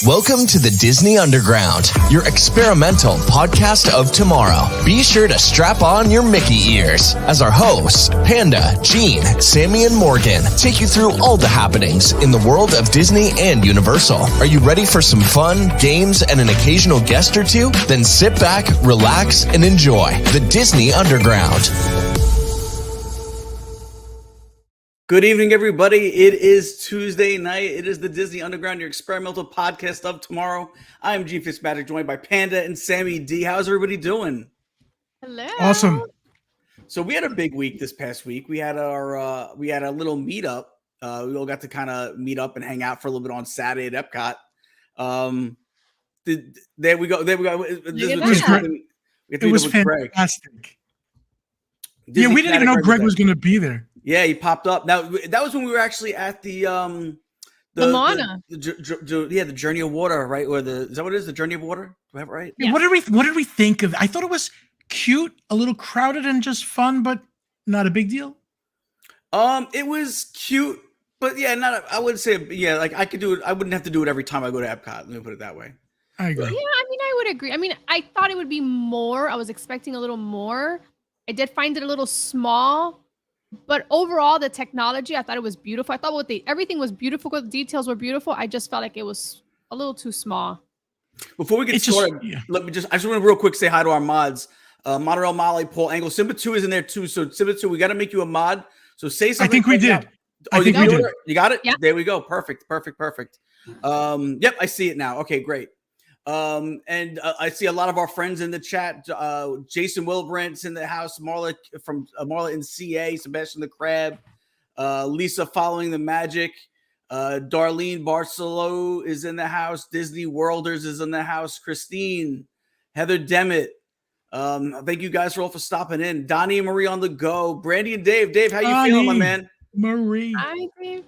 Welcome to the Disney Underground, your experimental podcast of tomorrow. Be sure to strap on your Mickey ears as our hosts, Panda, Gene, Sammy, and Morgan, take you through all the happenings in the world of Disney and Universal. Are you ready for some fun, games, and an occasional guest or two? Then sit back, relax, and enjoy the Disney Underground. Good evening, everybody. It is Tuesday night. It is the Disney Underground, your experimental podcast of tomorrow. I am Gene Fitzpatrick, joined by Panda and Sammy D. How's everybody doing? Hello. Awesome. So we had a big week this past week. We had a little meetup. We all got to kind of meet up and hang out for a little bit on Saturday at Epcot. There we go. It was fantastic. Disney we didn't even know Greg was going to be there. Yeah, he popped up. Now that was when we were actually at the Moana. The Journey of Water, right? Or is that what it is? The Journey of Water? Do I have it right? Yeah. What did we think of? I thought it was cute, a little crowded and just fun, but not a big deal. It was cute, but yeah, I wouldn't say like I could do it. I wouldn't have to do it every time I go to Epcot. Let me put it that way. I agree. Yeah, I would agree. I thought it would be more. I was expecting a little more. I did find it a little small. But overall, the technology, I thought it was beautiful. I thought everything was beautiful. The details were beautiful. I just felt like it was a little too small. Before we get started, I just want to real quick say hi to our mods. Monorail Molly, Paul Angle, Simba 2 is in there too. So Simba 2, we got to make you a mod. So say something. I think we did. You got it? Yeah. There we go. Perfect. Yep, I see it now. Okay, great. And I see a lot of our friends in the chat. Jason Wilbrandt's in the house. Marla from Marla in CA. Sebastian the Crab. Lisa following the magic. Darlene Barcelo is in the house. Disney Worlders is in the house. Christine, Heather Demet. Thank you guys for stopping in. Donnie and Marie on the go. Brandy and Dave. Dave, how you feeling, my man? Marie. Hi, Dave.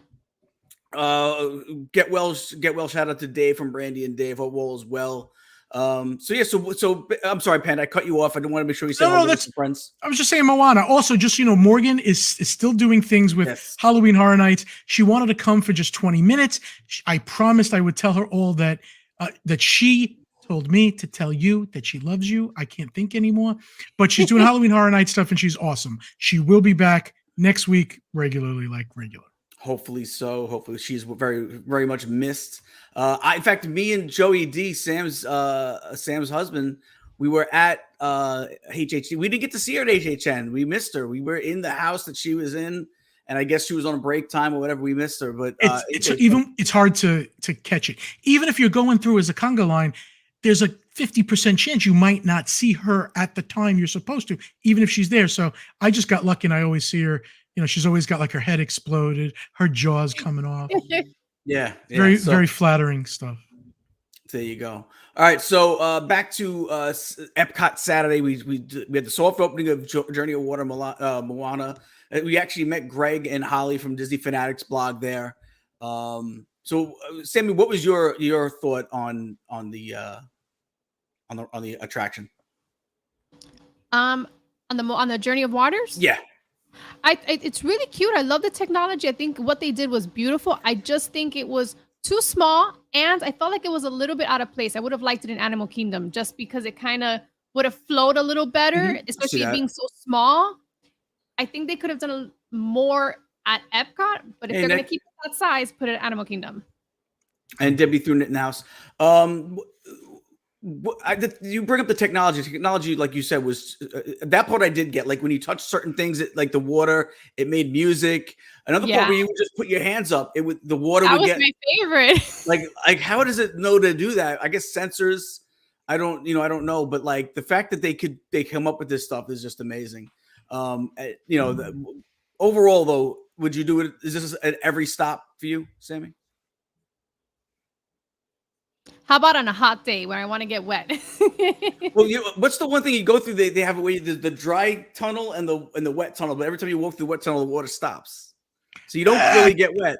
Get well. Shout out to Dave from Brandy and Dave. Hope all is well. So I'm sorry, Panda, I cut you off. I didn't want to make sure you said hello to friends. I was just saying Moana. Also, just Morgan is still doing things with Halloween Horror Nights. She wanted to come for just 20 minutes. I promised I would tell her all that she told me to tell you that she loves you. I can't think anymore, but she's doing Halloween Horror Night stuff and she's awesome. She will be back next week regularly. Hopefully so. Hopefully she's very, very much missed. In fact, me and Joey D, Sam's husband, we were at HHN. We didn't get to see her at HHN. We missed her. We were in the house that she was in, and I guess she was on a break time or whatever. We missed her, but it's hard to catch it. Even if you're going through as a conga line, there's a 50% chance you might not see her at the time you're supposed to, even if she's there. So I just got lucky, and I always see her. She's always got like her head exploded, her jaws coming off. Yeah. Very flattering stuff. There you go. All right, so back to Epcot Saturday. We had the soft opening of Journey of Water Moana. We actually met Greg and Holly from Disney Fanatics blog there. So Sammy, what was your thought on the attraction? On the Journey of Waters? Yeah. It's really cute. I love the technology. I think what they did was beautiful. I just think it was too small, and I felt like it was a little bit out of place. I would have liked it in Animal Kingdom just because it kind of would have flowed a little better, especially it being so small. I think they could have done more at Epcot, but if they're going to keep it that size, put it at Animal Kingdom. And Debbie threw it in the house. You bring up the technology. Technology, like you said, was that part I did get. Like when you touch certain things, like the water, it made music. Another part where you would just put your hands up, the water would get. That was my favorite. Like how does it know to do that? I guess sensors. I don't know, but like the fact that they come up with this stuff is just amazing. Overall though, would you do it? Is this at every stop for you, Sammy? How about on a hot day where I want to get wet? Well, what's the one thing you go through? They have a way the dry tunnel and the wet tunnel, but every time you walk through the wet tunnel, the water stops, so you don't really get wet.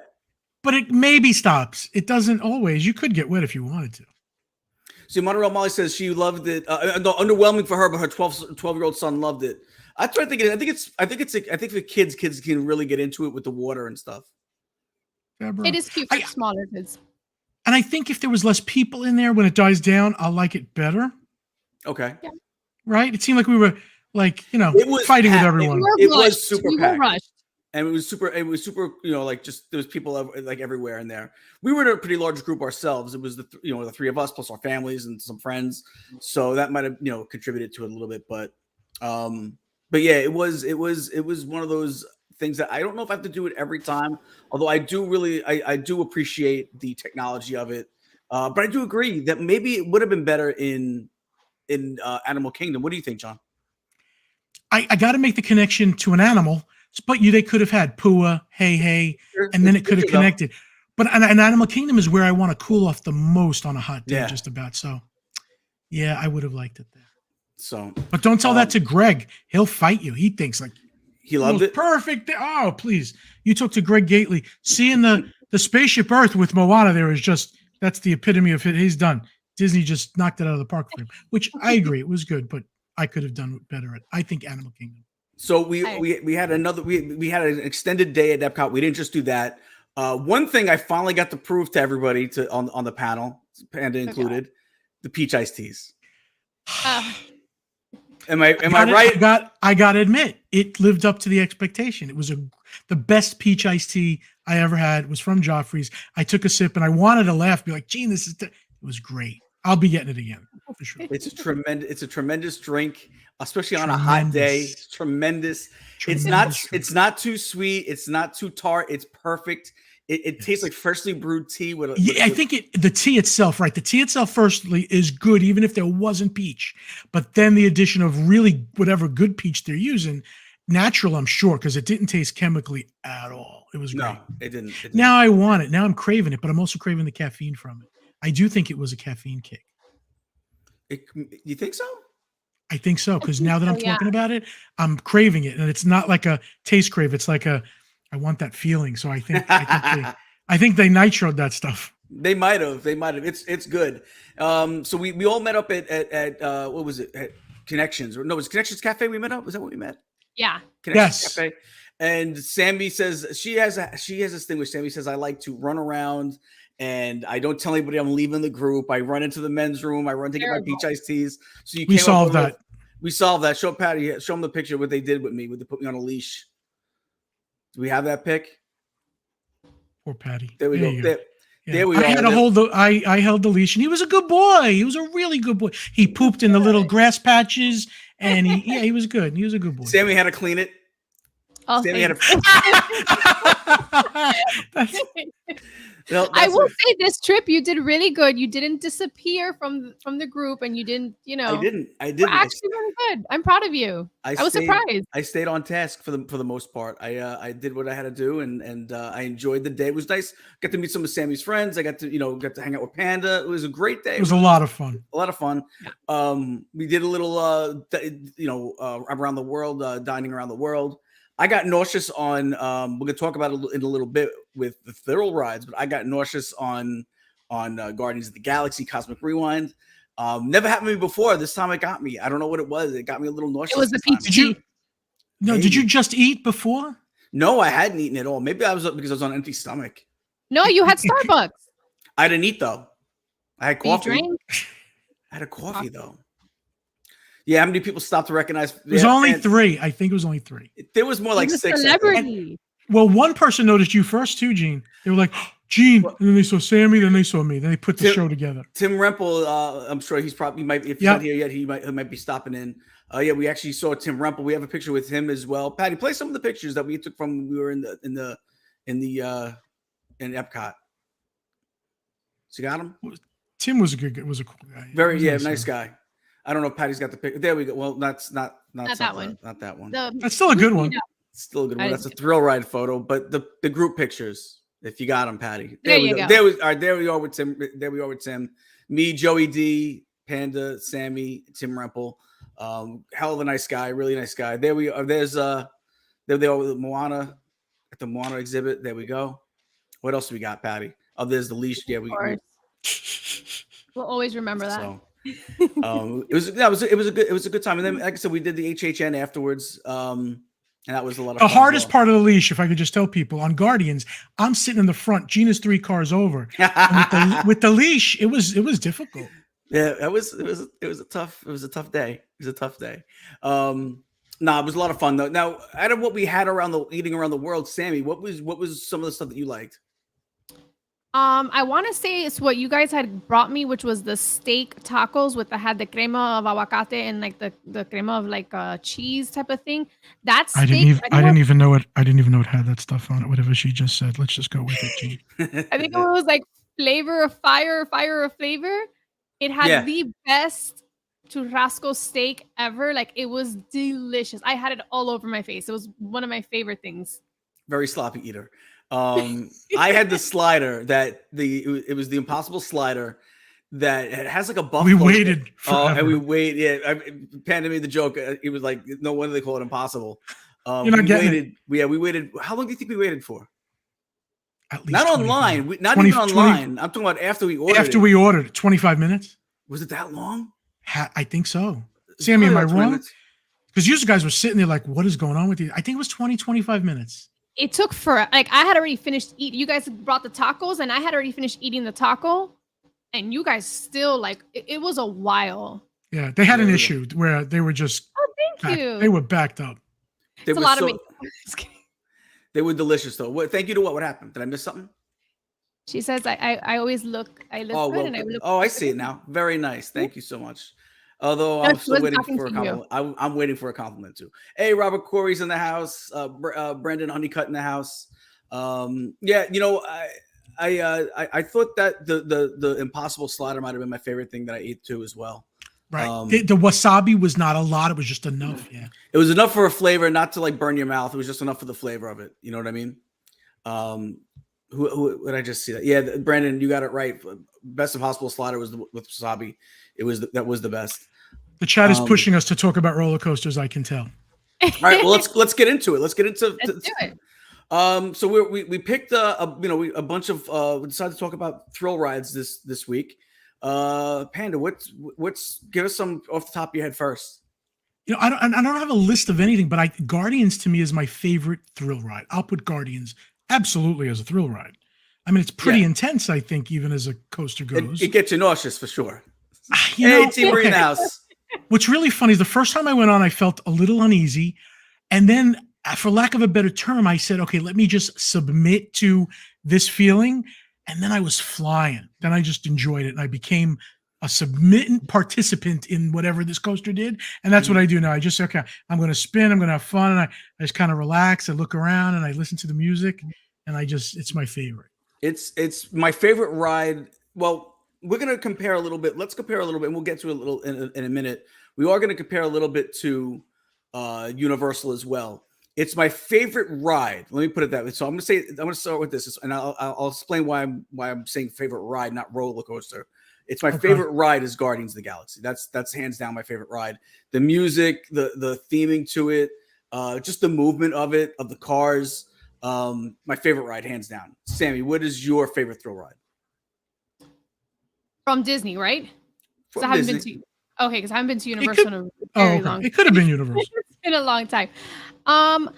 But it maybe stops. It doesn't always. You could get wet if you wanted to. See, Monorail Molly says she loved it. Underwhelming for her, but her 12-year-old son loved it. I think for kids can really get into it with the water and stuff. Deborah. It is cute for smaller kids. And I think if there was less people in there when it dies down, I'll like it better. Okay. Yeah. Right? It seemed like we were like, it was fighting packed. with everyone. It was super we packed. were rushed. And it was super, like just there was people like everywhere in there. We were in a pretty large group ourselves. It was the three of us plus our families and some friends. So that might have, contributed to it a little bit, but yeah, it was one of those things that I don't know if I have to do it every time. Although I do appreciate the technology of it. But I do agree that maybe it would have been better in Animal Kingdom. What do you think, John? I got to make the connection to an animal, but they could have had Pua, hey, and then it could have connected. But an Animal Kingdom is where I want to cool off the most on a hot day, just about. So, yeah, I would have liked it there. So, but don't tell that to Greg. He'll fight you. He thinks like he loved it. Perfect. Oh, please! You talk to Greg Gately. Seeing the Spaceship Earth with Moana there is that's the epitome of it. He's done. Disney just knocked it out of the park for him, which I agree. It was good, but I could have done better at. I think Animal Kingdom. So we had we had an extended day at Epcot. We didn't just do that. One thing I finally got to prove to everybody on the panel, Panda included, the peach iced teas. Am I right? I got to admit, it lived up to the expectation. It was the best peach iced tea I ever had. It was from Joffrey's. I took a sip and I wanted to laugh, be like, "Gene, this is." It was great. I'll be getting it again for sure. It's a tremendous drink, especially on a hot day. It's tremendous. It's not too sweet. It's not too tart. It's perfect. It tastes like freshly brewed tea. I think the tea itself, right? The tea itself, firstly, is good, even if there wasn't peach. But then the addition of really whatever good peach they're using, natural, I'm sure, because it didn't taste chemically at all. It was great. No, it didn't. Now I want it. Now I'm craving it, but I'm also craving the caffeine from it. I do think it was a caffeine kick. You think so? I think so, because now that I'm talking about it, I'm craving it, and it's not like a taste crave. It's like I want that feeling. So I think they nitroed that stuff. They might have. It's good. So we all met up at what was it? At Connections? No, it was Connections Cafe. We met up. Was that what we met? Yeah. Connections Cafe. And Sammy says she has this thing where Sammy says, I like to run around and I don't tell anybody I'm leaving the group. I run into the men's room. I run to get my peach iced teas. So we solved that. We solved that. Show Patty. Show him the picture of what they did with me. They put me on a leash. Do we have that pic? Poor Patty. There we go. There we I had to hold I held the leash, and he was a good boy. He was a really good boy. He pooped in the little grass patches, and he was good. He was a good boy. Sammy had to clean it. Oh, Sammy had I will say this trip you did really good. You didn't disappear from the group, and you didn't. I didn't. Actually, really good. I'm proud of you. I was surprised. I stayed on task for the most part. I did what I had to do, and I enjoyed the day. It was nice. Got to meet some of Sammy's friends. I got to hang out with Panda. It was a great day. It was a lot of fun. Yeah. We did a little around the world, dining around the world. I got nauseous on. We're gonna talk about it in a little bit with the thrill rides, but I got nauseous on Guardians of the Galaxy Cosmic Rewind. Never happened to me before. This time it got me. I don't know what it was. It got me a little nauseous. It was the pizza. Did you just eat before? No, I hadn't eaten at all. Maybe I was because I was on an empty stomach. No, you had Starbucks. I didn't eat though. I had coffee. You drank? I had a coffee though. Yeah, how many people stopped to recognize? It was only 3. I think it was only 3. There was more like 6. Celebrity. Well, one person noticed you first too, Gene. They were like, Gene, and then they saw Sammy, then they saw me. Then they put the show together. Tim Rempel, I'm sure he might, if he's not here yet, he might be stopping in. We actually saw Tim Rempel. We have a picture with him as well. Patty, play some of the pictures that we took from when we were in Epcot. So you got him? Tim was a cool guy. Nice guy. I don't know if Patty's got the picture. There we go. Well, that's not that one. Not that one. That's still a good one. Still a good one. That's a thrill ride photo. But the group pictures, if you got them, Patty. There we go. There we are with Tim. There we are with Tim. Me, Joey D, Panda, Sammy, Tim Rempel. Hell of a nice guy. Really nice guy. There we are. There they are with Moana at the Moana exhibit. There we go. What else do we got, Patty? Oh, there's the leash. Yeah, we'll always remember that. So, it was a good time. And then, like I said, we did the HHN afterwards. And that was a lot of the fun. hardest part of the leash, if I could just tell people, on Guardians, I'm sitting in the front. Gina's 3 cars over. And with the leash, it was difficult. Yeah, it was a tough day. It was a tough day. Nah, it was a lot of fun though. Now, out of what we had eating around the world, Sammy, what was some of the stuff that you liked? I want to say it's what you guys had brought me, which was the steak tacos had the crema of aguacate and like the crema of like cheese type of thing. That steak, I didn't even know it had that stuff on it. Whatever she just said, let's just go with it, Gene. I think it was like flavor of fire of flavor. It had the best churrasco steak ever. Like it was delicious. I had it all over my face. It was one of my favorite things. Very sloppy eater. I had the slider it was the Impossible slider that it has like a buffalo. We waited forever. And we waited. Yeah, Panda made the joke. He was like, no wonder they call it Impossible. You're not getting it. Yeah, we waited. How long do you think we waited for? At least not online. Not even online. I'm talking about after we ordered. After we ordered, 25 minutes. Was it that long? I think so. Sammy, am I wrong? Because you guys were sitting there like, what is going on with you? I think it was 25 minutes. It took I had already finished eating. You guys brought the tacos and I had already finished eating the taco. And you guys still it was a while. Yeah, they had an issue where they were just. Oh, thank you. They were backed up. It's a lot of me. They were delicious though. Thank you to what happened? Did I miss something? She says I always look good and I look. Oh, I see it now. Very nice. Thank you so much. Although I'm still waiting for a compliment. I'm waiting for a compliment too. Hey, Robert Corey's in the house. Brendan Honeycutt in the house. Yeah, you know, I thought that the Impossible slider might have been my favorite thing that I ate too as well. Right. The wasabi was not a lot. It was just enough. Yeah. It was enough for a flavor, not to like burn your mouth. It was just enough for the flavor of it. You know what I mean? Who did I just see that? Yeah, Brandon, you got it right. Best Impossible slider was with wasabi. That was the best. The chat is pushing us to talk about roller coasters. I can tell. All right, well let's get into it. Let's do it. So we picked a bunch of we decided to talk about thrill rides this week. Panda, what's give us some off the top of your head first. You know, I don't have a list of anything, but Guardians to me is my favorite thrill ride. I'll put Guardians absolutely as a thrill ride. I mean, it's pretty intense, I think, even as a coaster goes. It gets you nauseous for sure. Hey, Team Marie in the house. What's really funny is the first time I went on, I felt a little uneasy. And then, for lack of a better term, I said, okay, let me just submit to this feeling. And then I was flying. Then I just enjoyed it. And I became a submittant participant in whatever this coaster did. And that's what I do now. I just, okay, I'm going to spin. I'm going to have fun. And I just kind of relax. I look around and I listen to the music. And it's my favorite. It's my favorite ride. Well, we're going to compare a little bit. Let's compare a little bit, and we'll get to it a little in a minute. We are going to compare a little bit to Universal as well. It's my favorite ride. Let me put it that way. So I'm going to start with this, and I'll explain why I'm saying favorite ride, not roller coaster. It's my favorite ride is Guardians of the Galaxy. That's hands down my favorite ride. The music, the theming to it, just the movement of it, of the cars. My favorite ride, hands down. Sammy, what is your favorite thrill ride? From Disney, right? From I haven't Disney. been to. Okay, because I haven't been to Universal in a very long time. It could have been Universal. It's been a long time. I'm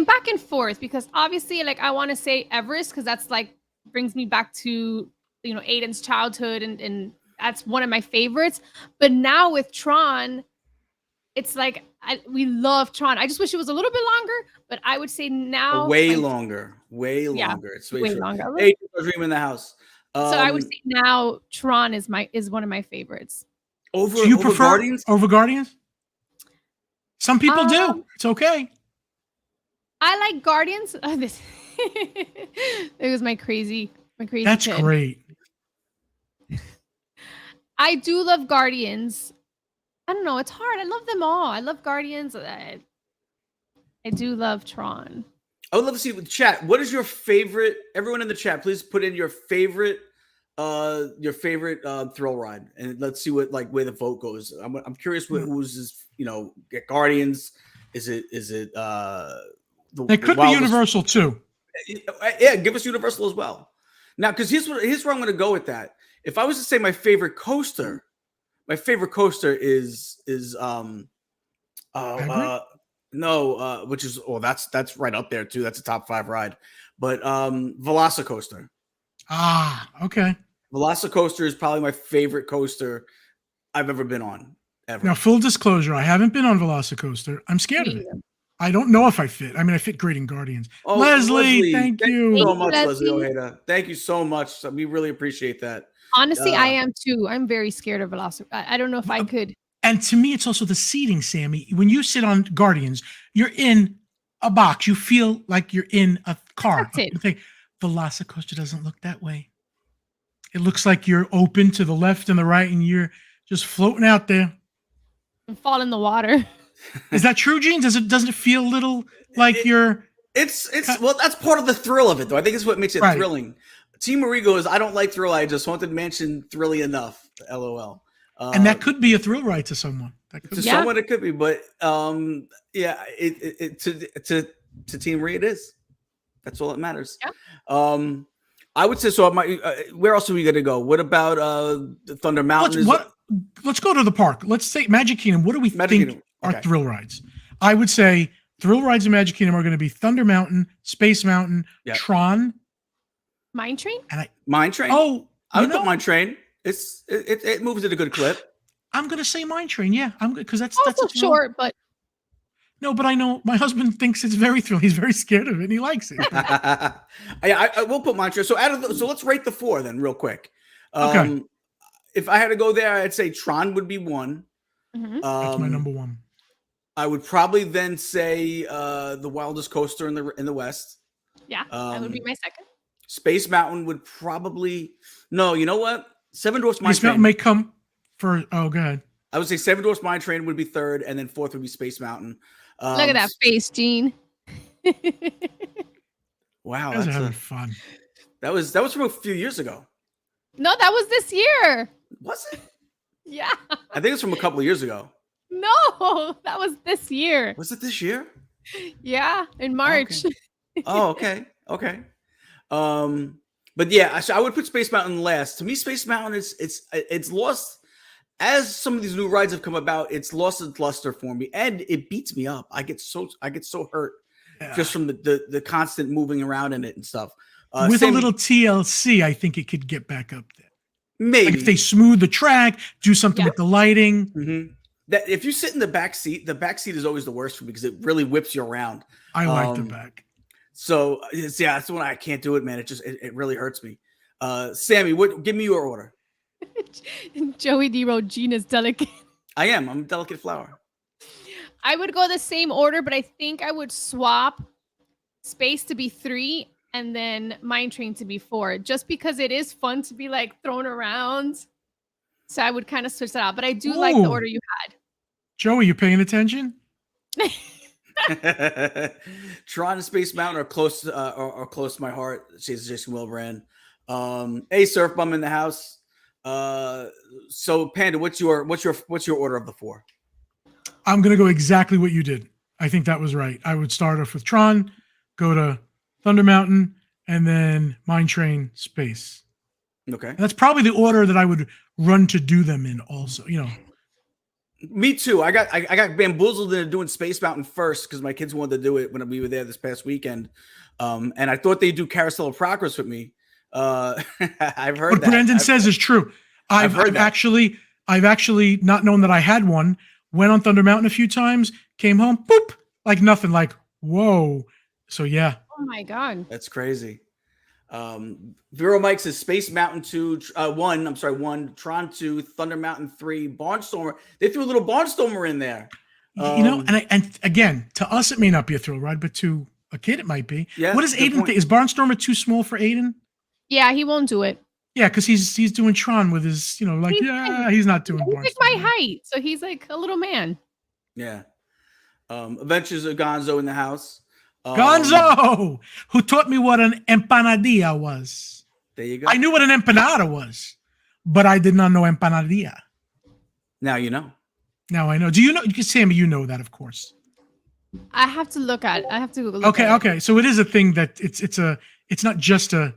back and forth because obviously, like, I want to say Everest because that's like brings me back to Aiden's childhood and that's one of my favorites. But now with Tron, it's like we love Tron. I just wish it was a little bit longer, but I would say now way longer. It's way longer. Hey, Dream in the house. So I would say now Tron is one of my favorites. Over Guardians? Over Guardians? Some people do. It's okay. I like Guardians. This it was my crazy. That's kid. Great. I do love Guardians. I don't know. It's hard. I love them all. I love Guardians. I do love Tron. I would love to see with chat. What is your favorite? Everyone in the chat, please put in your favorite thrill ride, and let's see what where the vote goes. I'm curious who's is get Guardians. Is it it could be Universal too. Yeah, give us Universal as well. Now, because here's where I'm going to go with that. If I was to say my favorite coaster is No, which is that's right up there too. That's a top 5 ride. But Velocicoaster. Okay. Velocicoaster is probably my favorite coaster I've ever been on. Ever. Now, full disclosure, I haven't been on Velocicoaster. I'm scared of it. I don't know if I fit. I mean, I fit great in Guardians. Oh, Leslie, thank you so much, Leslie Ojeda. Thank you so much. We really appreciate that. Honestly, I am too. I'm very scared of Velocicoaster. I don't know if I could. And to me, it's also the seating, Sammy. When you sit on Guardians, you're in a box. You feel like you're in a car. Velocicoaster doesn't look that way. It looks like you're open to the left and the right, and you're just floating out there. And fall in the water. Is that true, Gene? Doesn't it feel a little like you're? It's well, that's part of the thrill of it, though. I think it's what makes it thrilling. Team Marigo is I don't like thrill. I just Haunted Mansion thrilly enough. LOL. And that could be a thrill ride to someone. Someone it could be, but yeah, to Team Marie it is. That's all that matters. Yeah. I would say so. Where else are we going to go? What about Thunder Mountain? Let's go to the park. Let's say Magic Kingdom. What do we think are thrill rides? I would say thrill rides in Magic Kingdom are going to be Thunder Mountain, Space Mountain, Tron, Mine Train. Mine Train. Oh, I would put Mine Train. It moves at a good clip. I'm going to say Mine Train. Yeah, I'm good because that's short, but. No, but I know my husband thinks it's very thrilling. He's very scared of it, and he likes it. I will put Mine Train. So so let's rate the 4 then, real quick. Okay. If I had to go there, I'd say Tron would be 1. Mm-hmm. That's my number 1. I would probably then say the Wildest Coaster in the West. Yeah, that would be my second. Space Mountain would probably no. You know what? Seven Dwarfs Mine Train. Space Mountain may come for. Oh, go ahead. I would say Seven Dwarfs Mine Train would be 3rd, and then 4th would be Space Mountain. Look at that face, Gene. Wow, that's having fun. That was from a few years ago. No, that was this year. Was it? Yeah. I think it's from a couple of years ago. No, that was this year. Was it this year? Yeah, in March. Okay. Okay. But yeah, I would put Space Mountain last. To me, Space Mountain it's lost. As some of these new rides have come about, it's lost its luster for me, and it beats me up. I get so hurt just from the constant moving around in it and stuff. With a little TLC, I think it could get back up there. Maybe if they smooth the track, do something with the lighting. Mm-hmm. That if you sit in the back seat is always the worst for me because it really whips you around. I like the back. So that's the one I can't do it, man. It really hurts me. Sammy, give me your order. Joey D wrote Gene is delicate. I'm a delicate flower. I would go the same order, but I think I would swap Space to be 3 and then Mine Train to be 4, just because it is fun to be like thrown around. So I would kind of switch that out, but I do like the order you had. Joey, you paying attention? Tron and Space Mountain are close to my heart. Says Jason Wilbrand. Hey, Surf Bum in the house. So Panda, what's your order of the 4? I'm gonna go exactly what you did. I think that was right. I would start off with Tron, go to Thunder Mountain, and then Mine Train, Space. Okay, and that's probably the order that I would run to do them in. Also, me too. I got bamboozled into doing Space Mountain first because my kids wanted to do it when we were there this past weekend, and I thought they'd do Carousel of Progress with me. I've heard what Brandon says is true. I've actually not known that I had one. Went on Thunder Mountain a few times, came home, boop, like nothing, like whoa. So yeah. Oh my god, that's crazy. Vero Mike says Space Mountain 1, Tron 2, Thunder Mountain 3, Barnstormer. They threw a little Barnstormer in there. And again, to us it may not be a thrill ride, but to a kid it might be. Yeah. What does Aiden think? Is Barnstormer too small for Aiden? Yeah, he won't do it. Yeah, because he's doing Tron with his, he's not doing Barnstormer. He's like my height, so he's like a little man. Yeah. Adventures of Gonzo in the house. Gonzo, who taught me what an empanadilla was. There you go. I knew what an empanada was, but I did not know empanadilla. Now you know. Now I know. Do you know, Sammy? You know that, of course. I have to look at it. I have to look. Okay. So it is a thing that it's not just a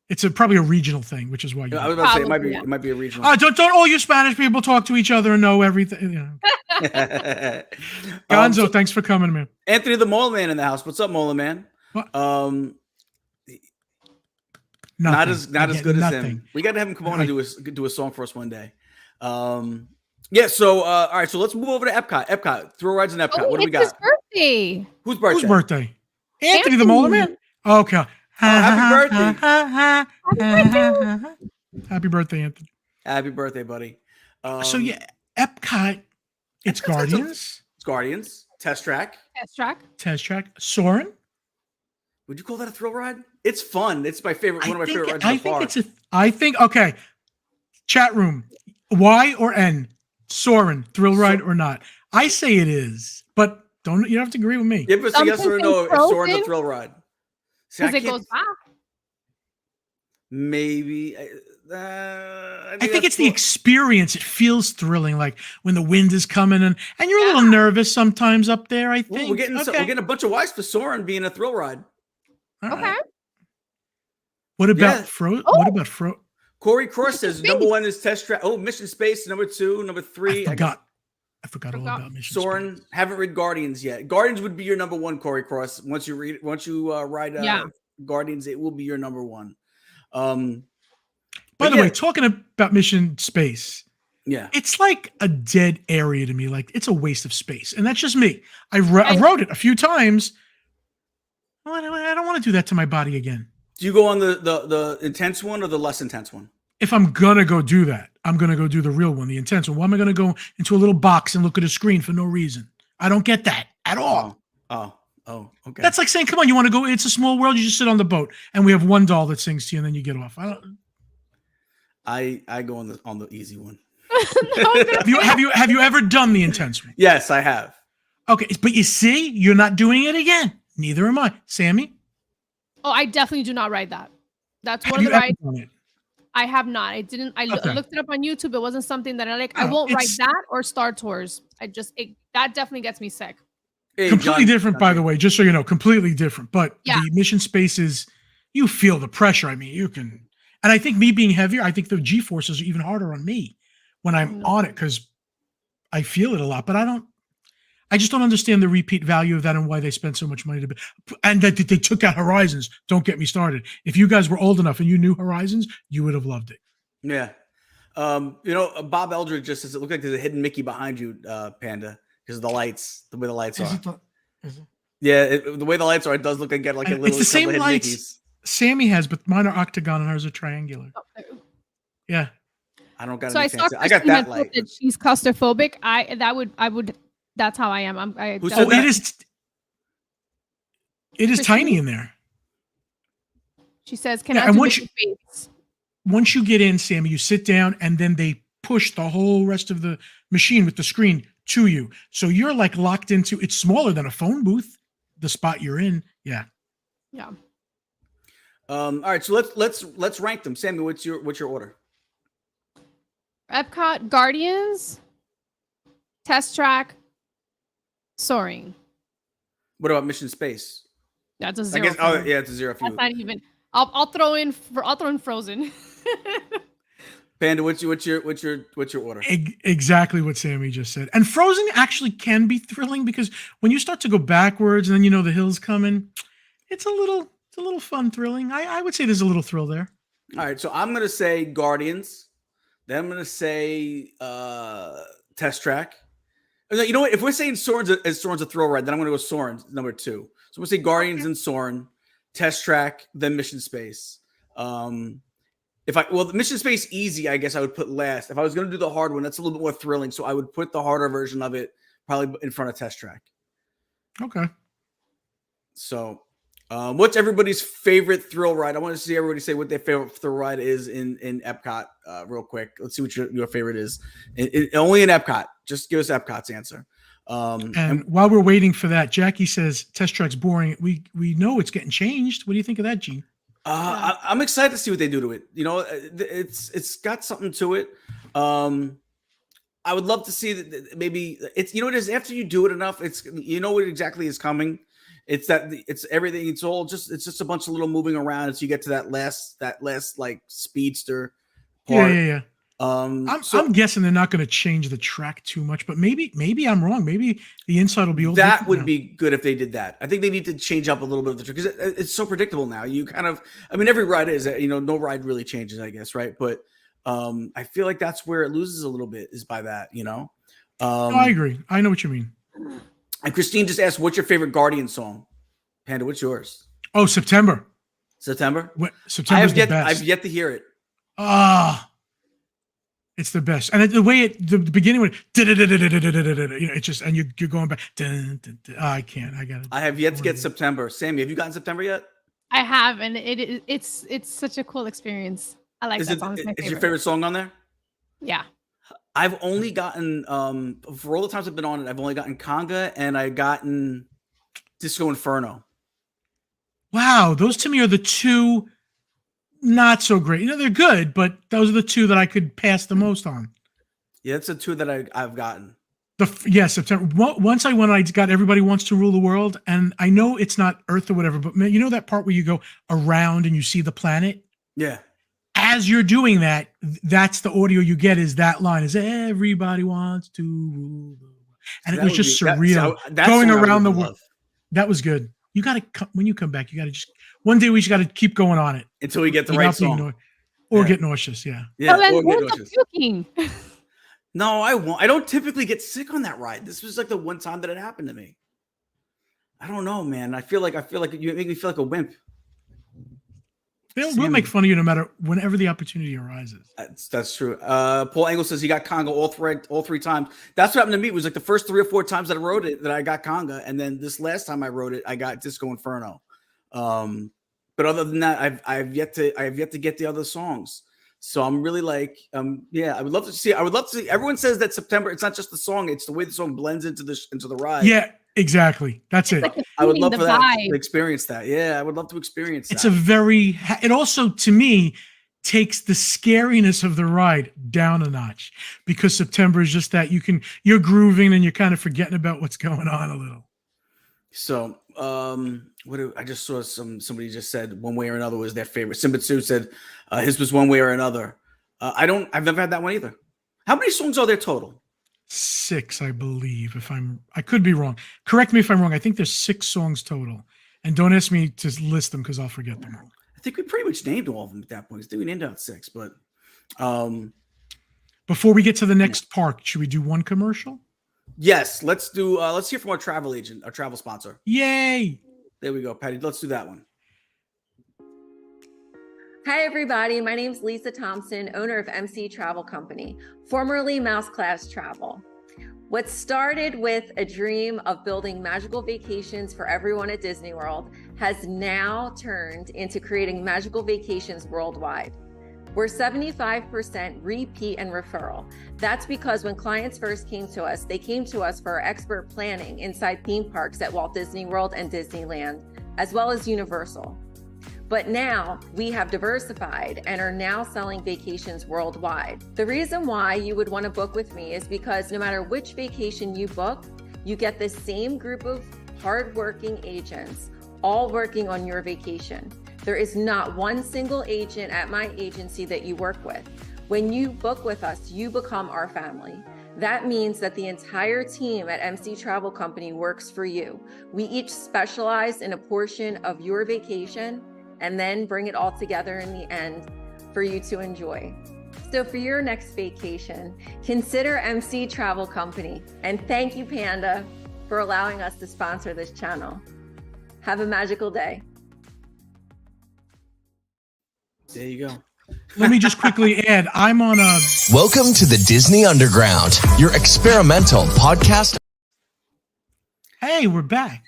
It's probably a regional thing, which is why. I was about to say it might be a regional. Don't all you Spanish people talk to each other and know everything? You know. Gonzo, thanks for coming, man. Anthony the Mole Man in the house. What's up, Mole Man? Not as good as him. We got to have him come on and do a song for us one day. Yeah. So all right. So let's move over to Epcot. Epcot thrill rides in Epcot. What do we got? His birthday. Whose birthday? Whose birthday? Anthony the Mole Man. Okay. Happy birthday. Happy birthday, Anthony. Happy birthday, buddy. So yeah, Epcot. It's Guardians. It's Guardians. Test Track. Soarin'. Would you call that a thrill ride? It's fun. It's my favorite. One of my favorite rides. I think. Okay. Chat room. Y or N? Soarin', thrill ride or not? I say it is, but you don't have to agree with me. Give us a yes or no if Soarin's a thrill ride. Because it goes back. Maybe. I think it's the experience. It feels thrilling, like when the wind is coming and you're a little nervous sometimes up there. I think we're getting a bunch of Ys for Soarin' being a thrill ride. Okay. Right. What about What about Corey Cross says number 1 is Test Track. Oh, Mission Space. Number 2, number 3. I forgot all about Mission Soarin'. Space. Haven't read Guardians yet. Guardians would be your number 1, Corey Cross. Once you ride Guardians, it will be your number 1. By the way, talking about Mission Space, it's like a dead area to me. Like it's a waste of space, and that's just me. I wrote it a few times. I don't want to do that to my body again. Do you go on the intense one or the less intense one? If I'm gonna go do that, I'm gonna go do the real one, the intense one. Why am I gonna go into a little box and look at a screen for no reason? I don't get that at all. Oh, okay. That's like saying, come on, you want to go? It's a small world. You just sit on the boat, and we have one doll that sings to you, and then you get off. I go on the easy one. Have you ever done the intense one? Yes, I have. Okay, but you see, you're not doing it again. Neither am I. Sammy? Oh, I definitely do not ride that. That's one of the rides. I have not. I didn't. I looked it up on YouTube. It wasn't something that I like. I won't ride that or Star Tours. That definitely gets me sick. Completely different, by the way, just so you know, completely different. But the Mission Spaces, you feel the pressure. I mean, you can. And I think me being heavier, I think the G-forces are even harder on me when I'm on it because I feel it a lot. But I just don't understand the repeat value of that and why they spent so much money and that they took out Horizons. Don't get me started. If you guys were old enough and you knew Horizons, you would have loved it. Yeah. Bob Eldridge just says it looked like there's a hidden Mickey behind you, Panda, because of the lights, the way the lights are. Yeah, the way the lights are, it does look like a little. It's the same lights Mickeys. Sammy has, but mine are octagon and hers are triangular. Yeah. I don't got. So I got that light. That she's claustrophobic. I would. That's how I am. It is tiny in there. She says, "Can I do face?" Once you get in, Sammy, you sit down, and then they push the whole rest of the machine with the screen to you. So you're like locked into. It's smaller than a phone booth. The spot you're in, yeah. All right, so let's rank them. Sammy, what's your order? Epcot, Guardians, Test Track, Soaring. What about Mission Space? That's a 0. I guess. It's a 0 for you. That's not even. I'll throw in Frozen. Panda, what's your order? Exactly what Sammy just said. And Frozen actually can be thrilling because when you start to go backwards and then the hill's coming, it's a little fun, thrilling. I would say there's a little thrill there. All right, so I'm gonna say Guardians. Then I'm gonna say Test Track. You know what? If we're saying Soarin's a thrill ride, then I'm gonna go Soarin number 2. So I'm gonna say Guardians and Soarin, Test Track, then Mission Space. The Mission Space easy, I guess I would put last. If I was gonna do the hard one, that's a little bit more thrilling. So I would put the harder version of it probably in front of Test Track. Okay. So what's everybody's favorite thrill ride? I want to see everybody say what their favorite thrill ride is in Epcot real quick. Let's see what your favorite is. Only in Epcot. Just give us Epcot's answer. And while we're waiting for that, Jackie says Test Track's boring. We know it's getting changed. What do you think of that, Gene? I'm excited to see what they do to it. It's got something to it. I would love to see that maybe it's it is after you do it enough, it's what exactly is coming. It's everything. It's just a bunch of little moving around as you get to that last like speedster part. Yeah. I'm guessing they're not going to change the track too much, but maybe I'm wrong. Maybe the inside will be old. That would be good if they did that. I think they need to change up a little bit of the track because it's so predictable now. You kind of, I mean, every ride is, no ride really changes, I guess, right? But I feel like that's where it loses a little bit is by that, No, I agree. I know what you mean. And Christine just asked, "What's your favorite Guardian song?" Panda, what's yours? Oh, September. September. September's the best. I've yet to hear it. It's the best, and the way the beginning when it's just, and you're going back. I can't. I got it. I have yet to get September. Sammy, have you gotten September yet? I have, and it's such a cool experience. I like that song. Is your favorite song on there? Yeah. I've only gotten for all the times I've been on it, I've only gotten Conga and I've gotten Disco Inferno. Wow, those to me are the two not so great. They're good, but those are the two that I could pass the most on. Yeah, it's the two that I've gotten. September. Once I went, I got Everybody Wants to Rule the World, and I know it's not Earth or whatever, but you know that part where you go around and you see the planet? Yeah. As you're doing that, that's the audio you get is that line is everybody wants to rule the world. And it was just surreal going around the world. That was good. You got to, when you come back, you got to just, one day we just got to keep going on it. Until we get the right song. Or get nauseous, yeah. Yeah, or get nauseous. No, I won't. I don't typically get sick on that ride. This was like the one time that it happened to me. I don't know, man. I feel like you make me feel like a wimp. We'll make fun of you no matter whenever the opportunity arises. That's true. Paul Engel says he got Conga all three times. That's what happened to me. It was like the first 3 or 4 times that I rode it that I got Conga, and then this last time I rode it, I got Disco Inferno. But other than that, I've yet to get the other songs. So I'm really like, I would love to see. Everyone says that September. It's not just the song; it's the way the song blends into the ride. Yeah. Exactly. That's it. I would love for that to experience that. Yeah, I would love to experience that. It's it also, to me, takes the scariness of the ride down a notch because September is just that you're grooving and you're kind of forgetting about what's going on a little. So, I just saw somebody just said One Way or Another was their favorite. Simbatsu said his was One Way or Another. I've never had that one either. How many songs are there total? 6, I believe. I could be wrong. Correct me if I'm wrong. I think there's 6 songs total. And don't ask me to list them because I'll forget them all. I think we pretty much named all of them at that point. I think we named out 6, but before we get to the next park, should we do one commercial? Yes, let's hear from our travel agent, our travel sponsor. Yay! There we go, Patty. Let's do that one. Hi, everybody. My name is Lisa Thompson, owner of MC Travel Company, formerly Mouse Class Travel. What started with a dream of building magical vacations for everyone at Disney World has now turned into creating magical vacations worldwide. We're 75% repeat and referral. That's because when clients first came to us, they came to us for our expert planning inside theme parks at Walt Disney World and Disneyland, as well as Universal. But now we have diversified and are now selling vacations worldwide. The reason why you would want to book with me is because no matter which vacation you book, you get the same group of hardworking agents all working on your vacation. There is not one single agent at my agency that you work with. When you book with us, you become our family. That means that the entire team at MC Travel Company works for you. We each specialize in a portion of your vacation and then bring it all together in the end for you to enjoy. So for your next vacation, consider MC Travel Company. And thank you, Panda, for allowing us to sponsor this channel. Have a magical day. There you go. Let me just quickly add, I'm on a... Welcome to the Disney Underground, your experimental podcast. Hey, we're back.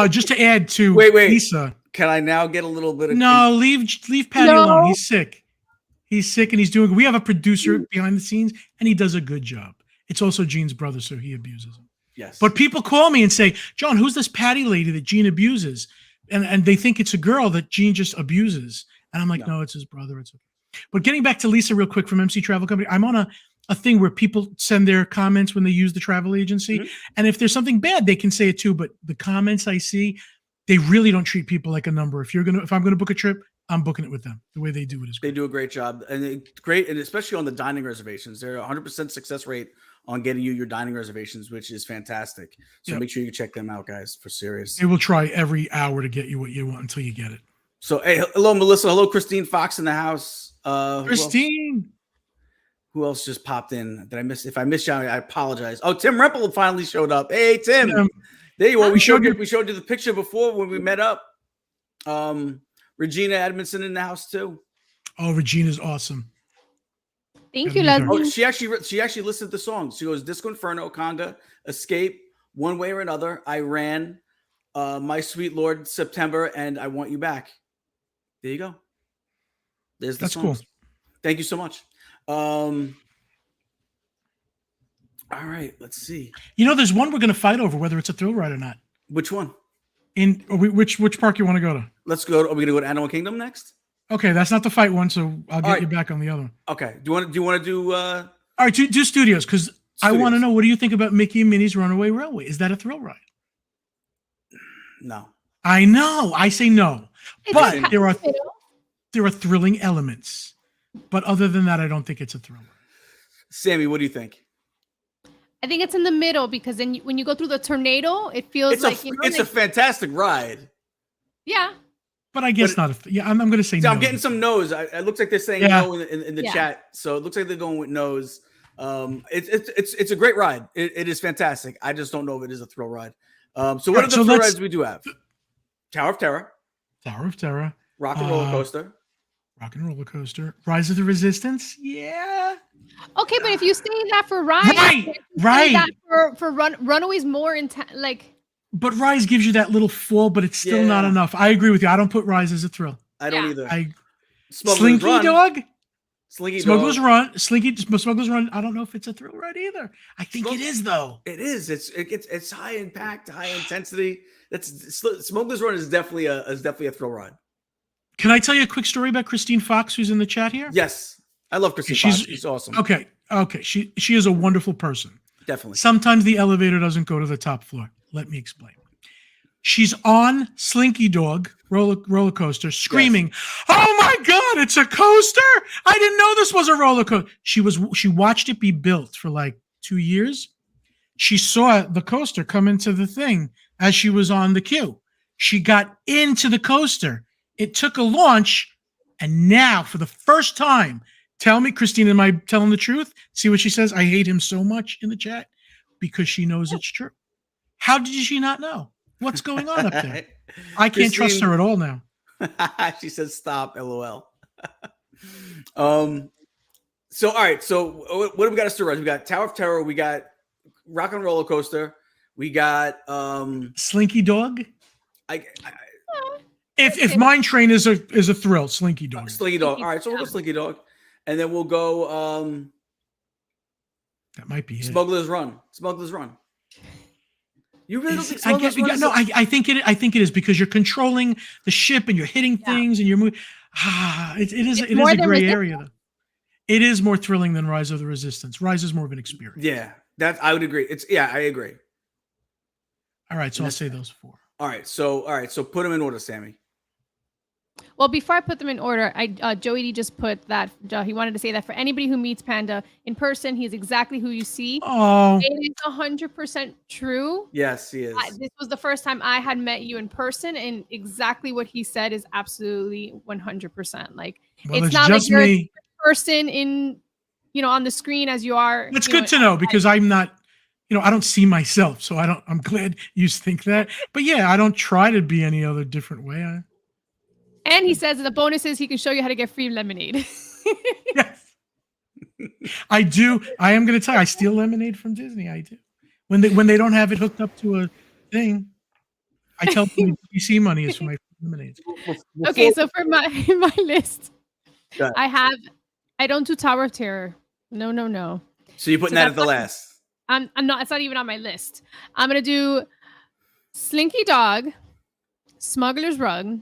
Just to add to Lisa... Can I now get a little bit of... No, leave Patty alone. He's sick. He's sick and he's doing... We have a producer behind the scenes and he does a good job. It's also Gene's brother, so he abuses him. Yes. But people call me and say, John, who's this Patty lady that Gene abuses? And they think it's a girl that Gene just abuses. And I'm like, no, it's his brother. It's okay. But getting back to Lisa real quick from MC Travel Company, I'm on a thing where people send their comments when they use the travel agency. Mhm. And if there's something bad, they can say it too. But the comments I see, they really don't treat people like a number. If I'm gonna book a trip, I'm booking it with them. The way they do it is They great. do a great job, and great, and especially on the dining reservations, they're 100% success rate on getting you your dining reservations, which is fantastic. So Yep. make sure you check them out, guys, for serious. They will try every hour to get you what you want until you get it. So, hey, hello, Melissa. Hello, Christine Fox in the house. Christine. Who else just popped in? Did I miss? If I missed you, I apologize. Oh, Tim Rempel finally showed up. Hey, Tim. There you are. We showed you the picture before when we met up. Regina Edmondson in the house too. Oh, Regina's awesome. Thank you, Leslie. Oh, she actually listened to the songs. She goes, Disco Inferno, Conga, Escape, One Way or Another, I Ran, My Sweet Lord, September, and I Want You Back. There you go. There's the songs. Cool. Thank you so much. All right, let's see. There's one we're going to fight over whether it's a thrill ride or not. Which one? Which park you want to go to? Let's go. Are we going to go to Animal Kingdom next? Okay, that's not the fight one, so I'll get you back on the other one. Okay. Do you want to do? All right, do studios because I want to know, what do you think about Mickey and Minnie's Runaway Railway? Is that a thrill ride? No. I know. I say no, but there are thrilling elements. But other than that, I don't think it's a thrill ride. Sammy, what do you think? I think it's in the middle because then when you go through the tornado, it feels it's a fantastic ride. Yeah. But I guess not. I'm going to say no. I'm getting some no's. It looks like they're saying no in the chat. So it looks like they're going with no's. It's a great ride. It is fantastic. I just don't know if it is a thrill ride. So what are the thrill rides we do have? Tower of Terror. Rock and Roller Coaster. Rock and Roller Coaster. Rise of the Resistance. Yeah. Okay, but if you say that for Rise, right. That for Runaways more But Rise gives you that little fall, but it's still not enough. I agree with you. I don't put Rise as a thrill. I don't either. Slinky Dog. Smuggler's Run. Smuggler's Run. I don't know if it's a thrill ride either. I think it is though. It is. It's high impact, high intensity. Smuggler's Run is definitely a thrill ride. Can I tell you a quick story about Christine Fox, who's in the chat here? Yes, I love Christine Fox. She's awesome. Okay. She is a wonderful person. Definitely. Sometimes the elevator doesn't go to the top floor. Let me explain. She's on Slinky Dog roller coaster, screaming, "Oh my God, it's a coaster! I didn't know this was a roller coaster." She watched it be built for like 2 years. She saw the coaster come into the thing as she was on the queue. She got into the coaster. It took a launch, and now for the first time, tell me, Christine, am I telling the truth? See what she says? I hate him so much in the chat because she knows it's true. How did she not know? What's going on up there? I can't trust her at all now. She says, "Stop, LOL." So, all right. So, what do we got? We got Tower of Terror. We got Rock and Roller Coaster. We got Slinky Dog. If Mine Train is a thrill, Slinky Dog. Slinky Dog. All right. So we'll go Slinky Dog, and then we'll go. That might be Smuggler's Run. You really don't think Smuggler's Run? No, I think it is because you're controlling the ship and you're hitting things and you're moving. It is a gray area though. It is more thrilling than Rise of the Resistance. Rise is more of an experience. Yeah, that I would agree. I agree. All right, so I'll say those four. All right, so put them in order, Sammy. Well, before I put them in order, Joey D just put that he wanted to say that for anybody who meets Panda in person, he's exactly who you see. Oh, it is 100% true. Yes, he is. This was the first time I had met you in person, and exactly what he said is absolutely 100%. Like, it's not like you're a person in, on the screen as you are. It's good to know because I'm not. I don't see myself, so I'm glad you think that. But yeah, I don't try to be any other different way. And he says the bonus is he can show you how to get free lemonade. Yes. I do. I am going to tell you, I steal lemonade from Disney. I do. When they don't have it hooked up to a thing, I tell them PC money is for my lemonades. Okay, so for my list, I don't do Tower of Terror. No. So you're putting that at the last. I'm not. It's not even on my list. I'm gonna do Slinky Dog, Smuggler's Rug.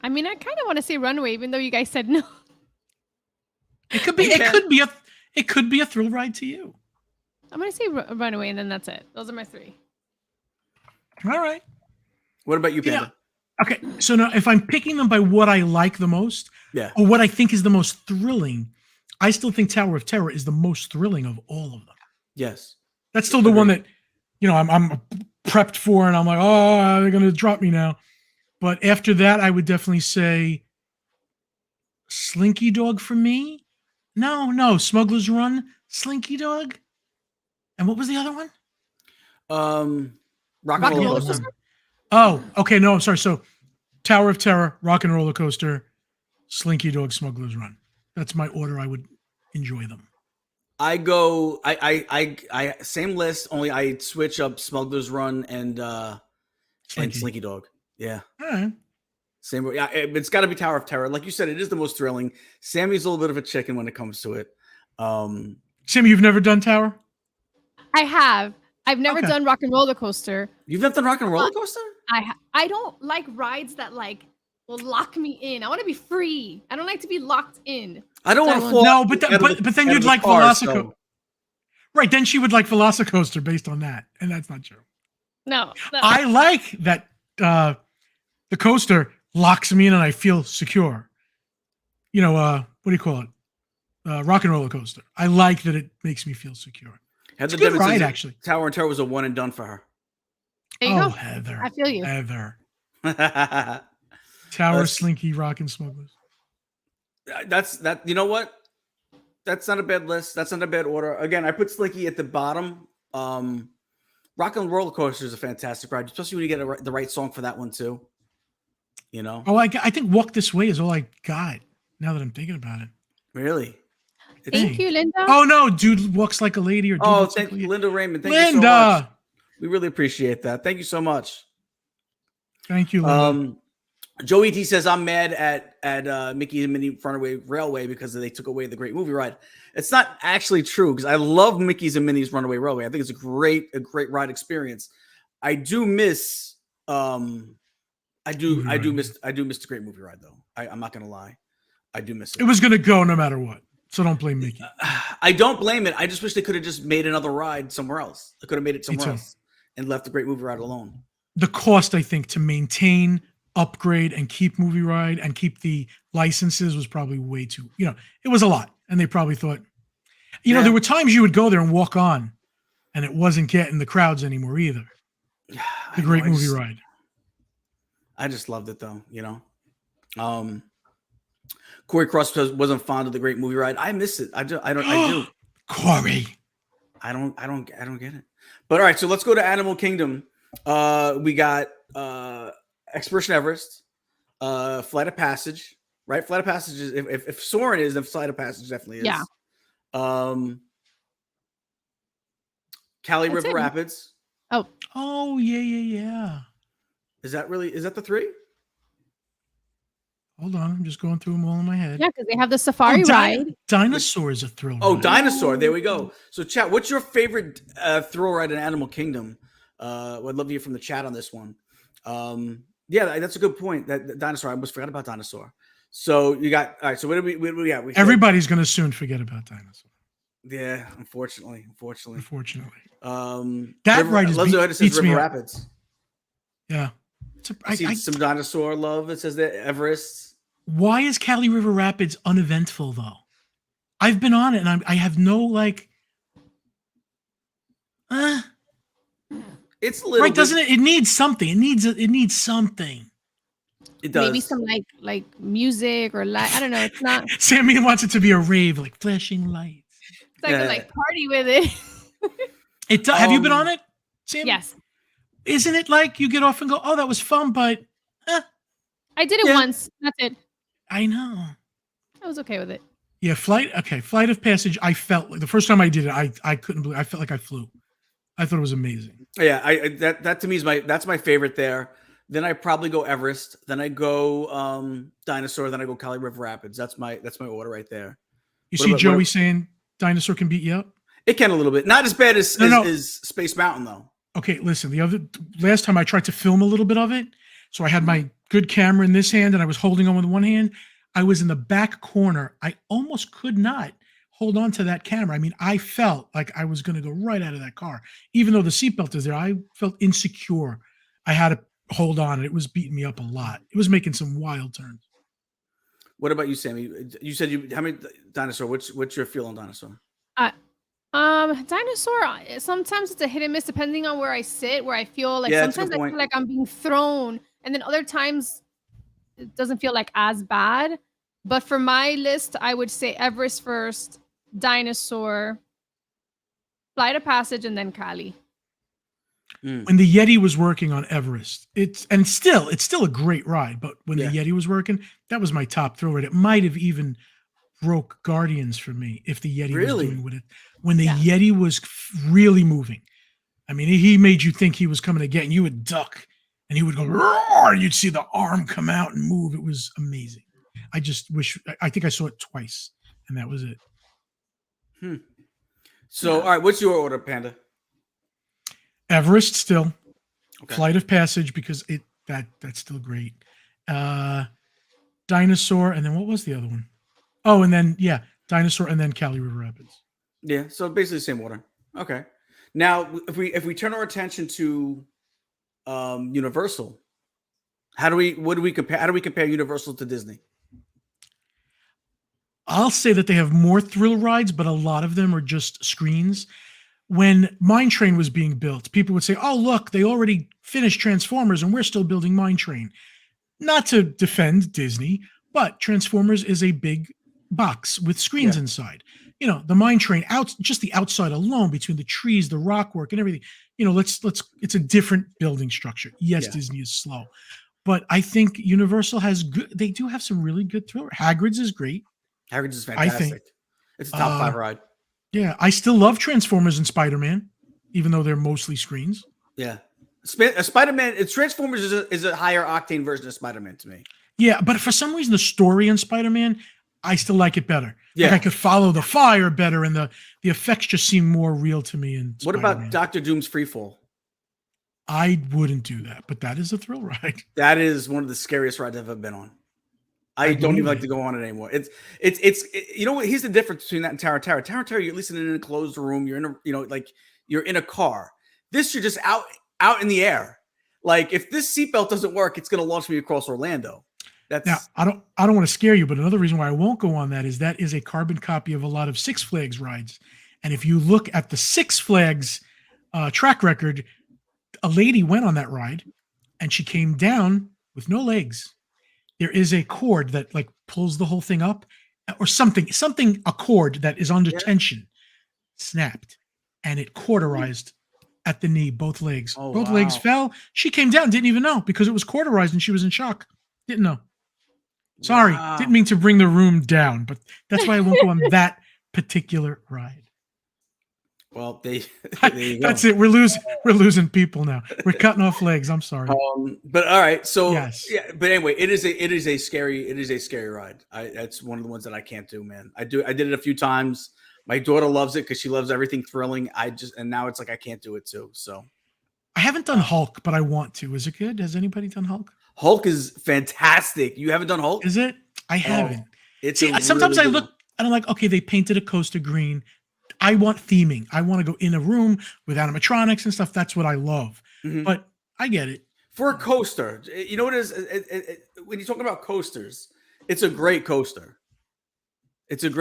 I mean, I kind of want to say Runway, even though you guys said no. It could be. It could be a thrill ride to you. I'm gonna say Runaway, and then that's it. Those are my 3. All right. What about you, Panda? Okay, so now if I'm picking them by what I like the most, or what I think is the most thrilling, I still think Tower of Terror is the most thrilling of all of them. Yes. That's still the one that, I'm prepped for, and I'm like, oh, they're gonna drop me now. But after that, I would definitely say Slinky Dog for me. No, Smuggler's Run, Slinky Dog. And what was the other one? Rock and Roller Coaster. Oh, okay. No, I'm sorry. So Tower of Terror, Rock and Roller Coaster, Slinky Dog, Smuggler's Run. That's my order. I would enjoy them. I go. I same list. Only I switch up Smuggler's Run and Slinky Dog. Yeah. All right. Same. Yeah. It's got to be Tower of Terror. Like you said, it is the most thrilling. Sammy's a little bit of a chicken when it comes to it. Sammy, you've never done Tower? I have. I've never done Rock and Roller Coaster. You've never done Rock and Roller Coaster? I don't like rides that will lock me in. I want to be free. I don't like to be locked in. I don't want to fall. No, but then you'd like Velocicoaster. So. Right, then she would like Velocicoaster based on that, and that's not true. No. I like that the coaster locks me in and I feel secure. What do you call it? Rock and Roller Coaster. I like that it makes me feel secure. It's a good ride, actually. Tower and Terror was a one and done for her. There you go. Heather. I feel you. Heather. Tower, Slinky, Rock, and Smugglers. That's that. You know what? That's not a bad list. That's not a bad order. Again, I put Slinky at the bottom. Rock and Roller Coaster is a fantastic ride, especially when you get the right song for that one too. Oh, I think Walk This Way is all I got. Now that I'm thinking about it. Really? Thank you, Linda. Oh no, dude walks like a lady. Thank you, Linda Raymond. Thank you so much. We really appreciate that. Thank you so much. Thank you, Linda. Joey T says, I'm mad at Mickey and Minnie Runaway Railway because they took away the great movie ride. It's not actually true because I love Mickey's and Minnie's Runaway Railway. I think it's a great ride experience. I do miss I do miss the great movie ride though. I'm not gonna lie. I do miss it. It was gonna go no matter what. So don't blame Mickey. I don't blame it. I just wish they could have just made another ride somewhere else. They could have made it somewhere else and left the great movie ride alone. The cost, I think, to maintain, upgrade, and keep movie ride and keep the licenses was probably way too, it was a lot. And they probably thought, there were times you would go there and walk on and it wasn't getting the crowds anymore either. The great movie ride. I just loved it though, Corey Cross wasn't fond of the great movie ride. I miss it. I do. Corey. I don't get it. But all right, so let's go to Animal Kingdom. We got Expedition Everest, Flight of Passage, right? Flight of Passage is if Soarin' is, then Flight of Passage definitely is. Yeah. Cali River Rapids. Oh yeah. Is that the 3? Hold on, I'm just going through them all in my head. Yeah, because they have the safari ride. Dinosaur is a thrill ride. Oh, Dinosaur. There we go. So, chat, what's your favorite thrill ride in Animal Kingdom? I'd love to hear from the chat on this one. Yeah, that's a good point. That Dinosaur. I almost forgot about Dinosaur. So you got all right. So what do we got? Everybody's going to soon forget about Dinosaur. Yeah, unfortunately. That ride beats River Rapids. Yeah. I see some dinosaur love. It says that Everest. Why is Cali River Rapids uneventful though? I've been on it and I have no It's a little right, doesn't it? It needs something. It needs something. It does. Maybe some like music or light. I don't know. It's not. Sammy wants it to be a rave, like flashing lights. So I can party with it. It does. Have you been on it, Sammy? Yes. Isn't it like you get off and go, oh, that was fun, but I did it once. That's it. I know. I was okay with it. Yeah, Flight of Passage. I felt like the first time I did it, I couldn't believe. I felt like I flew. I thought it was amazing. Yeah, that to me is that's my favorite there. Then I probably go Everest. Then I go Dinosaur. Then I go Cali River Rapids. That's my order right there. You see Joey saying Dinosaur can beat you up? It can a little bit. Not as bad as Space Mountain though. Okay, listen. The last time I tried to film a little bit of it, So I had my good camera in this hand and I was holding on with one hand. I was in the back corner. I almost could not hold on to that camera. I mean, I felt like I was going to go right out of that car. Even though the seatbelt is there, I felt insecure. I had to hold on, and it was beating me up a lot. It was making some wild turns. What about you, Sammy? You said how many dinosaur? What's your feel on dinosaur? Dinosaur, sometimes it's a hit and miss depending on where I sit, where I feel like sometimes I feel like I'm being thrown, and then other times it doesn't feel like as bad. But for my list, I would say Everest first, Dinosaur, Flight of Passage, and then Cali. When the Yeti was working on Everest, it's still a great ride, but when the Yeti was working, that was my top thrill ride. It might have even broke Guardians for me if the Yeti was doing with it. When the Yeti was really moving, I mean, he made you think he was coming to get, and you would duck, and he would go, roar, and you'd see the arm come out and move. It was amazing. I think I saw it twice, and that was it. So, all right, what's your order, Panda? Everest still, Flight of Passage, because that's still great. Dinosaur, and then what was the other one? Oh, and then Dinosaur, and then Cali River Rapids. Yeah, so basically the same order. Okay. Now, if we turn our attention to Universal, how do we compare Universal to Disney? I'll say that they have more thrill rides, but a lot of them are just screens. When Mine Train was being built, people would say, oh, look, they already finished Transformers and we're still building Mine Train. Not to defend Disney, but Transformers is a big box with screens inside. You know, the Mine Train, just the outside alone, between the trees, the rock work and everything, you know, it's a different building structure. Yes, Disney is slow, but I think Universal has they do have some really good thriller. Hagrid's is great. Hagrid's is fantastic. I think it's a top 5 ride. Yeah, I still love Transformers and Spider-Man, even though they're mostly screens. Yeah, Spider-Man. Transformers is a higher octane version of Spider-Man to me. Yeah, but for some reason, the story in Spider-Man, I still like it better. Yeah, like I could follow the fire better, and the effects just seem more real to me. And what about Doctor Doom's Freefall? I wouldn't do that, but that is a thrill ride. That is one of the scariest rides I've ever been on. I don't even like to go on it anymore. It's you know what? Here's the difference between that and Tower. Tower, you're at least in an enclosed room. You're in a, you know, like you're in a car. This, you're just out in the air. Like if this seatbelt doesn't work, it's going to launch me across Orlando. Now, I don't want to scare you, but another reason why I won't go on that is a carbon copy of a lot of Six Flags rides. And if you look at the Six Flags track record, a lady went on that ride and she came down with no legs. There is a cord that like pulls the whole thing up, or a cord that is under tension snapped, and it cauterized at the knee, both legs. Both legs fell. She came down, didn't even know, because it was cauterized and she was in shock. Didn't know. Sorry, didn't mean to bring the room down, but that's why I won't go on that particular ride. Well, there you go. That's it. We're losing people now. We're cutting off legs. I'm sorry. But all right. So yes. Yeah. But anyway, it is a scary ride. That's one of the ones that I can't do, man. I did it a few times. My daughter loves it because she loves everything thrilling. And now it's like I can't do it too. So I haven't done Hulk, but I want to. Is it good? Has anybody done Hulk? Hulk is fantastic. You haven't done Hulk? Is it? I haven't. Sometimes I look and I'm like, okay, they painted a coaster green. I want theming. I want to go in a room with animatronics and stuff. That's what I love. Mm-hmm. But I get it. For a coaster, you know what it is? When you're talking about coasters, it's a great coaster. It's not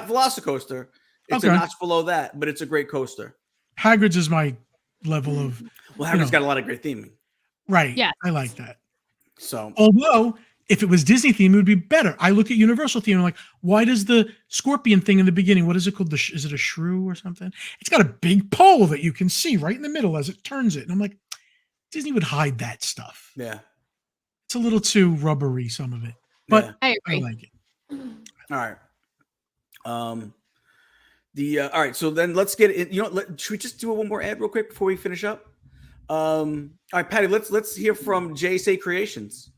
Velocicoaster. It's a notch below that, but it's a great coaster. Hagrid's is my level of. Well, Hagrid's got a lot of great theming. Right. Yeah. I like that. So, although if it was Disney theme, it would be better. I look at Universal theme and I'm like, why does the scorpion thing in the beginning, what is it called? Is it a shrew or something? It's got a big pole that you can see right in the middle as it turns it. And I'm like, Disney would hide that stuff. Yeah. It's a little too rubbery, some of it. But I agree. I like it. All right. All right. So then let's get it. You know, should we just do one more ad real quick before we finish up? All right, Patty, let's hear from JSA Creations.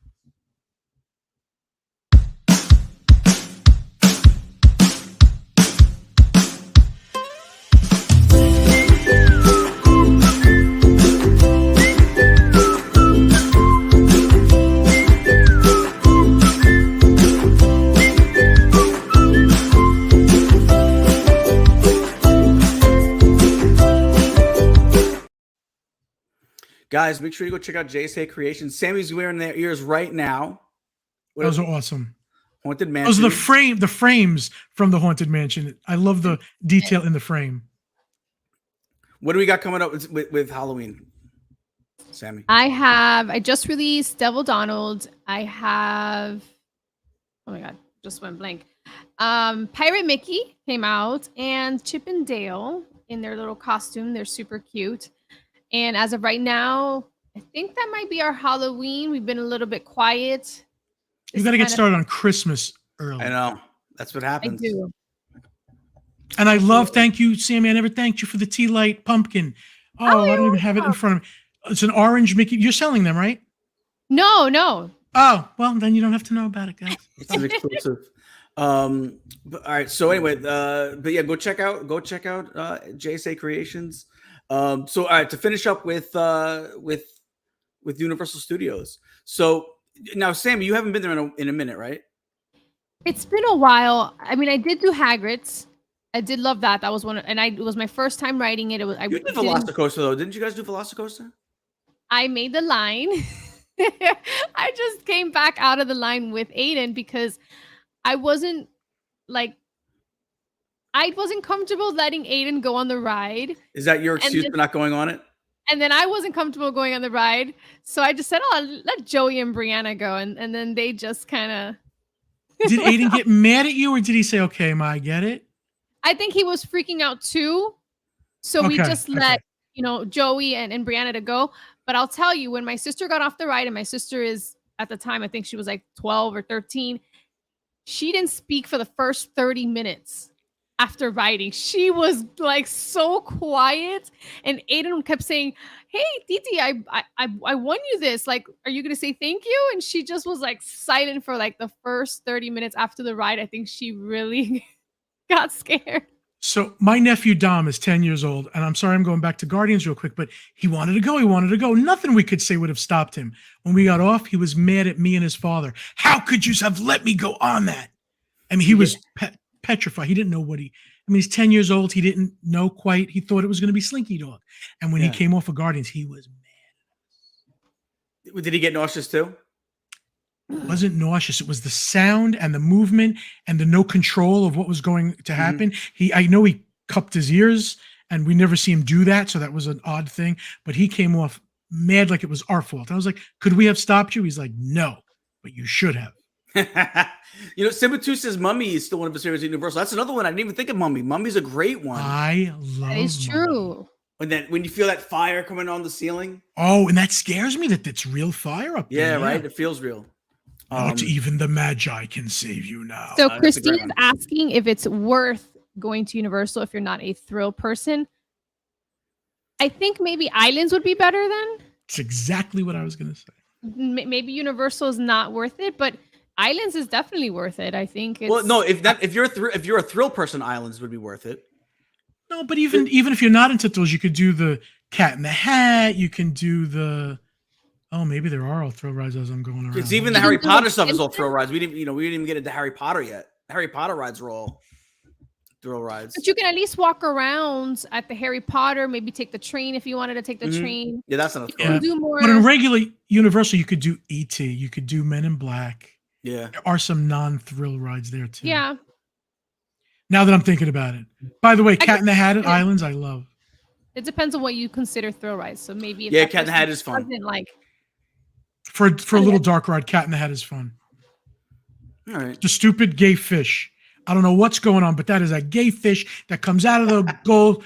Guys, make sure you go check out JSA Creations. Sammy's wearing their ears right now. Those are awesome. Haunted Mansion. Those are the frames from the Haunted Mansion. I love the detail in the frame. What do we got coming up with Halloween, Sammy? I just released Devil Donald. I have, oh my God, just went blank. Pirate Mickey came out, and Chip and Dale in their little costume. They're super cute. And as of right now, I think that might be our Halloween. We've been a little bit quiet. You got to get started on Christmas early. I know. That's what happens. I do. And I love, thank you, Sammy. I never thanked you for the tea light pumpkin. Oh, I don't even have it in front of me. It's an orange Mickey. You're selling them, right? No. Oh, well, then you don't have to know about it, guys. It's an exclusive. But, all right. So anyway, but yeah, go check out JSA Creations. So all right, to finish up with Universal Studios. So now, Sammy, you haven't been there in a minute, right? It's been a while. I mean, I did do Hagrid's. I did love that. That was it was my first time writing it. You did Velocicoaster though, didn't you guys do Velocicoaster? I made the line. I just came back out of the line with Aiden because I wasn't comfortable letting Aiden go on the ride. Is that your excuse for not going on it? And then I wasn't comfortable going on the ride. So I just said, oh, let Joey and Brianna go. And then they just kind of... Did Aiden get mad at you, or did he say, okay, Ma, I get it? I think he was freaking out too. So we just let, Joey and Brianna to go. But I'll tell you, when my sister got off the ride, and my sister is, at the time, I think she was like 12 or 13, she didn't speak for the first 30 minutes after riding. She was like so quiet, and Aiden kept saying, hey, Titi, I won you this. Like, are you going to say thank you? And she just was like silent for like the first 30 minutes after the ride. I think she really got scared. So my nephew Dom is 10 years old, and I'm sorry I'm going back to Guardians real quick, but he wanted to go. Nothing we could say would have stopped him. When we got off, he was mad at me and his father. How could you have let me go on that? I mean, he was petrified. He didn't know he's 10 years old. He didn't know quite. He thought it was going to be Slinky Dog. And when he came off of Guardians, he was mad. Did he get nauseous too? It wasn't nauseous. It was the sound and the movement and the no control of what was going to happen. I know he cupped his ears, and we never see him do that. So that was an odd thing, but he came off mad like it was our fault. I was like, could we have stopped you? He's like, no, but you should have. Simba says Mummy is still one of his favorites at Universal. That's another one. I didn't even think of Mummy. Mummy's a great one. I love it. It's true. When you feel that fire coming on the ceiling. Oh, and that scares me that it's real fire up there. Yeah, right. It feels real. Not even the Magi can save you now. So Christine is asking if it's worth going to Universal if you're not a thrill person. I think maybe Islands would be better then. It's exactly what I was going to say. Maybe Universal is not worth it, but Islands is definitely worth it. I think. Well, no, if you're a thrill person, Islands would be worth it. No, but even if you're not into thrills, you could do the Cat in the Hat. You can do the. Oh, maybe there are all thrill rides as I'm going around. It's even the Harry Potter stuff is all thrill rides. We didn't even get into Harry Potter yet. Harry Potter rides are all thrill rides. But you can at least walk around at the Harry Potter. Maybe take the train if you wanted to take the train. Yeah, that's not a thrill. Do more. But in regular Universal, you could do E.T. You could do Men in Black. Yeah, there are some non-thrill rides there too. Yeah. Now that I'm thinking about it. By the way, Cat in the Hat at Islands, I love. It depends on what you consider thrill rides. So maybe Cat in the Hat is fun. For a little dark ride, Cat in the Hat is fun. All right. The stupid gay fish. I don't know what's going on, but that is a gay fish that comes out of the gold.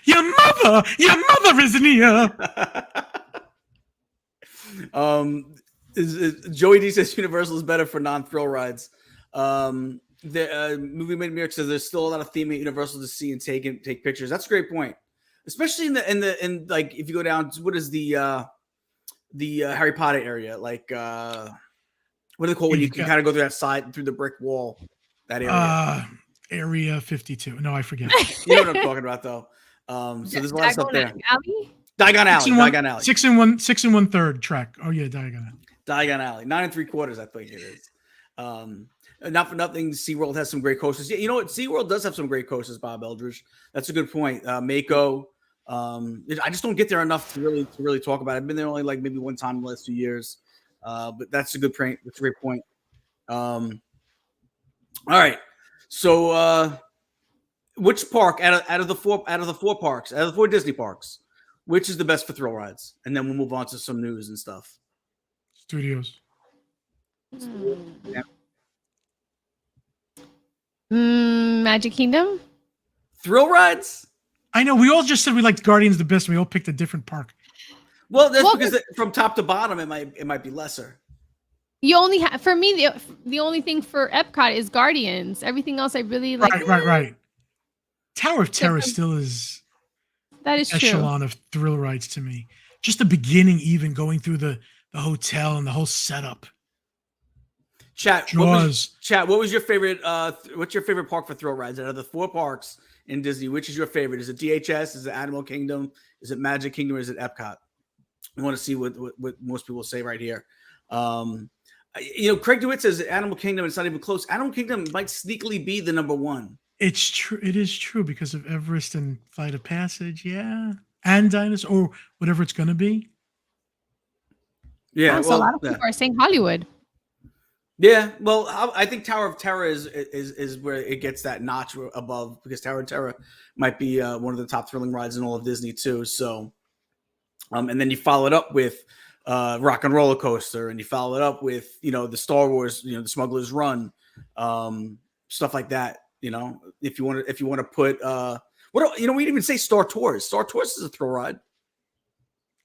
Your mother isn't here. Joey D says Universal is better for non-thrill rides. The movie made me says there's still a lot of theme at Universal to see and take pictures. That's a great point, especially in like if you go down to what is the Harry Potter area, like what do they call when you can kind of go through that side through the brick wall, that area. Area 52. No, I forget. You know what I'm talking about though. So there's a lot of stuff there. Diagon Alley. 6 and 1/3 track. Oh yeah, Diagon Alley. Diagon Alley. 9 3/4, I think it is. Not for nothing, SeaWorld has some great coasters. Yeah, you know what? SeaWorld does have some great coasters, Bob Eldridge. That's a good point. Mako, I just don't get there enough to really talk about it. I've been there only like maybe one time in the last 2 years, but that's a good point. That's a great point. All right, so which park out of the four parks, out of the 4 Disney parks, which is the best for thrill rides? And then we'll move on to some news and stuff. Studios. Yeah. Magic Kingdom. Thrill rides. I know we all just said we liked Guardians the best. We all picked a different park. Well, that's because from top to bottom, it might be lesser. You only have, for me, the only thing for Epcot is Guardians. Everything else I really like. Right. Tower of Terror still is that is echelon of thrill rides to me. Just the beginning, even going through the hotel and the whole setup. Chat. Jaws. What was your favorite? What's your favorite park for thrill rides out of the 4 parks in Disney? Which is your favorite? Is it DHS? Is it Animal Kingdom? Is it Magic Kingdom? Or is it Epcot? I want to see what most people say right here. Craig DeWitt says Animal Kingdom. It's not even close. Animal Kingdom might sneakily be the number 1. It's true. It is true because of Everest and Flight of Passage. Yeah. And Dinosaur, or whatever it's going to be. Yeah. So a lot of people are saying Hollywood. Yeah. Well, I think Tower of Terror is where it gets that notch above, because Tower of Terror might be one of the top thrilling rides in all of Disney too. So, and then you follow it up with Rock and Roller Coaster, and you follow it up with the Star Wars, the Smuggler's Run, stuff like that. If you want to put we didn't even say Star Tours. Star Tours is a thrill ride.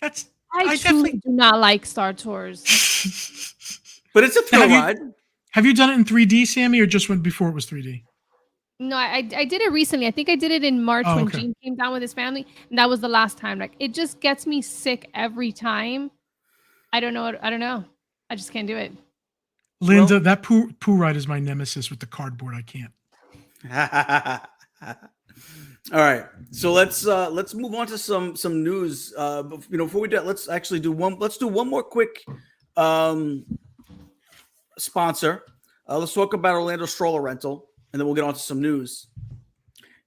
I truly do not like Star Tours. But it's a thrill ride. Have you done it in 3D, Sammy, or just went before it was 3D? No, I did it recently. I think I did it in March when Gene came down with his family, and that was the last time. Like, it just gets me sick every time. I don't know. I just can't do it. Linda, that poo ride is my nemesis with the cardboard. I can't. All right, so let's move on to some news. Before we do that, let's actually do one. Let's do one more quick sponsor. Let's talk about Orlando Stroller Rental, and then we'll get on to some news.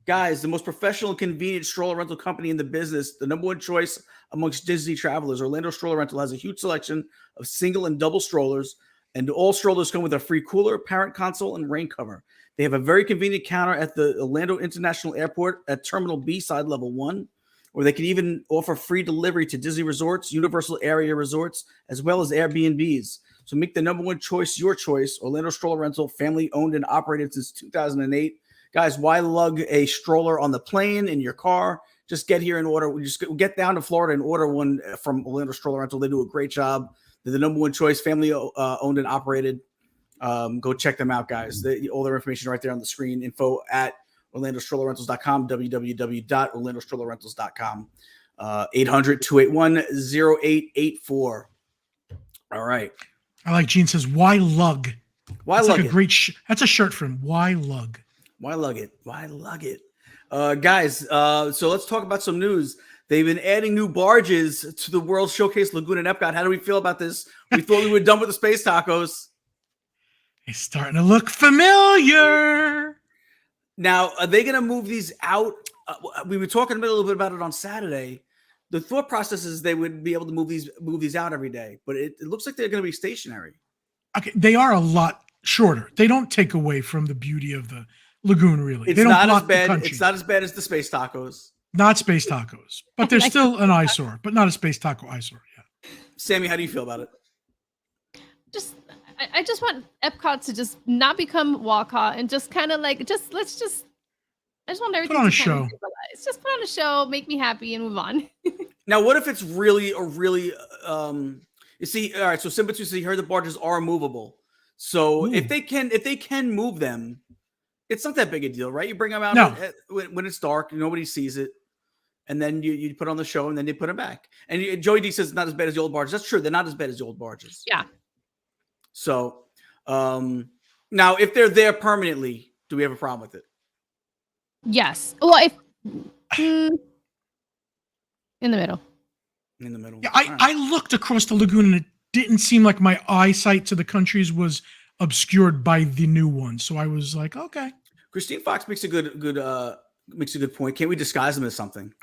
Guys, the most professional and convenient stroller rental company in the business, the number 1 choice amongst Disney travelers, Orlando Stroller Rental has a huge selection of single and double strollers, and all strollers come with a free cooler, parent console, and rain cover. They have a very convenient counter at the Orlando International Airport at Terminal B, side level 1, where they can even offer free delivery to Disney resorts, Universal Area resorts, as well as Airbnbs. So make the number 1 choice your choice. Orlando Stroller Rental, family owned and operated since 2008. Guys, why lug a stroller on the plane, in your car? Just get here and order. We just get down to Florida and order one from Orlando Stroller Rental. They do a great job. They're the number 1 choice, family owned and operated. Go check them out, guys. All their information right there on the screen. Info at OrlandoStrollerRentals.com, www.OrlandoStrollerRentals.com. 800-281-0884. All right. I like Gene says, why lug? Why that's lug like it? A great that's a shirt for him. Why lug? Why lug it? Why lug it? Guys, so let's talk about some news. They've been adding new barges to the World Showcase Lagoon in Epcot. How do we feel about this? We thought we were done with the space tacos. It's starting to look familiar. Now, are they going to move these out? We were talking a little bit about it on Saturday. The thought process is they would be able to move these out every day, but it looks like they're going to be stationary. Okay, they are a lot shorter. They don't take away from the beauty of the lagoon, really. It's they don't not block as bad. The country. It's not as bad as the space tacos. Not space tacos, but they're still an eyesore, but not a space taco eyesore. Yeah. Sammy, how do you feel about it? I just want Epcot to just not become Walcott and just kind of like I just want everything put on a to show. It's just put on a show, make me happy, and move on. Now, what if it's really you see, all right, so Simba 2 says he heard the barges are movable. So if they can move them, it's not that big a deal, right? You bring them out when it's dark, nobody sees it, and then you put on the show, and then you put them back. And Joey D says it's not as bad as the old barges. That's true. They're not as bad as the old barges. Yeah. So now, if they're there permanently, do we have a problem with it? Yes. Well, if in the middle. In the middle. Yeah, I looked across the lagoon and it didn't seem like my eyesight to the countries was obscured by the new one. So I was like, okay. Christine Fox makes a good point. Can't we disguise them as something?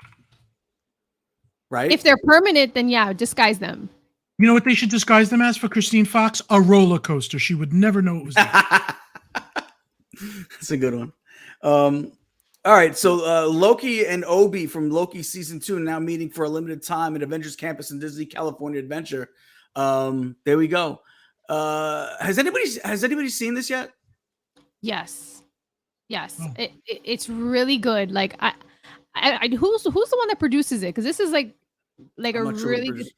right? If they're permanent, then yeah, disguise them. You know what they should disguise them as for Christine Fox? A roller coaster. She would never know it was there. That's a good one. All right, so Loki and Obi from Loki season 2 now meeting for a limited time at Avengers Campus in Disney California Adventure. There we go. Has anybody seen this yet? Yes. Oh. It's really good. Like who's the one that produces it? Because this is like a really good.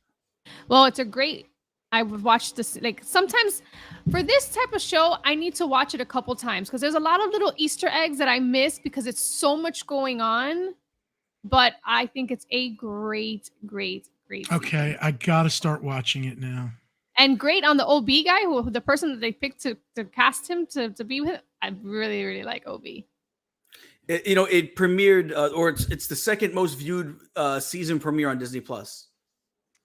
Well, it's a great. I would watch this like sometimes for this type of show. I need to watch it a couple times because there's a lot of little Easter eggs that I miss because it's so much going on. But I think it's a great. Okay, season. I gotta start watching it now. And great on the OB guy, who the person that they picked to cast him to be with. I really like OB. It premiered, or it's the second most viewed season premiere on Disney Plus.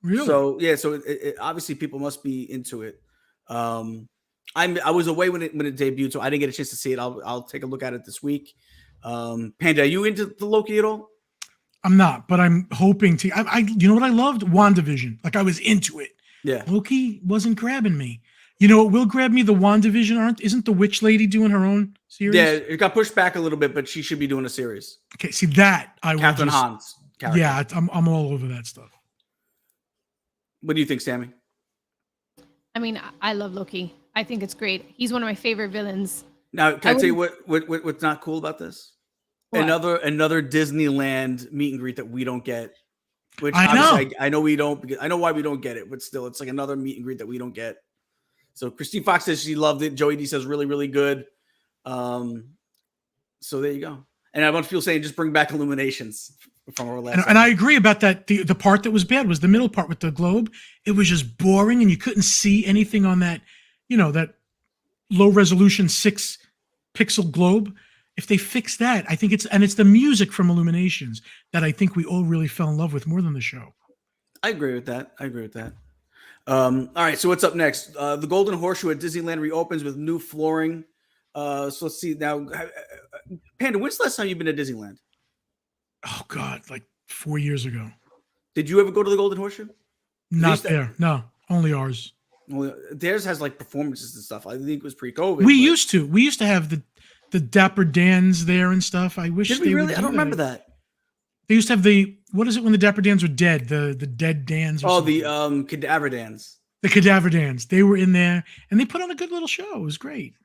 Really? So yeah, so it obviously people must be into it. I was away when it debuted, so I didn't get a chance to see it. I'll take a look at it this week. Panda, are you into the Loki at all? I'm not, but I'm hoping to. You know what I loved? WandaVision. Like I was into it. Yeah. Loki wasn't grabbing me. You know what will grab me? The WandaVision isn't the witch lady doing her own series? Yeah, it got pushed back a little bit, but she should be doing a series. Okay, see that I Catherine Hahn's character. Yeah, I'm all over that stuff. What do you think, Sammy? I mean, I love Loki. I think it's great. He's one of my favorite villains. Now, can I tell you what's not cool about this? What? Another Disneyland meet and greet that we don't get. Which I know we don't, because I know why we don't get it, but still, it's like another meet and greet that we don't get. So Christine Fox says she loved it. Joey D says really, really good. So there you go. And I want people saying just bring back Illuminations from our last. And I agree about that. The part that was bad was the middle part with the globe. It was just boring, and you couldn't see anything on that, that low resolution 6-pixel globe. If they fix that, I think it's the music from Illuminations that I think we all really fell in love with more than the show. I agree with that. All right, so what's up next? The Golden Horseshoe at Disneyland reopens with new flooring. So let's see now. Panda, when's the last time you've been to Disneyland? Oh God, like 4 years ago. Did you ever go to the Golden Horseshoe? Not there. No, only ours. Well, theirs has like performances and stuff. I think it was pre-COVID. We used to have the Dapper Dans there and stuff. I wish Did they we really? would I don't remember that. They used to have what is it when the Dapper Dans were dead? The dead Dans. Or something. The Cadaver Dans. The Cadaver Dans. They were in there and they put on a good little show. It was great.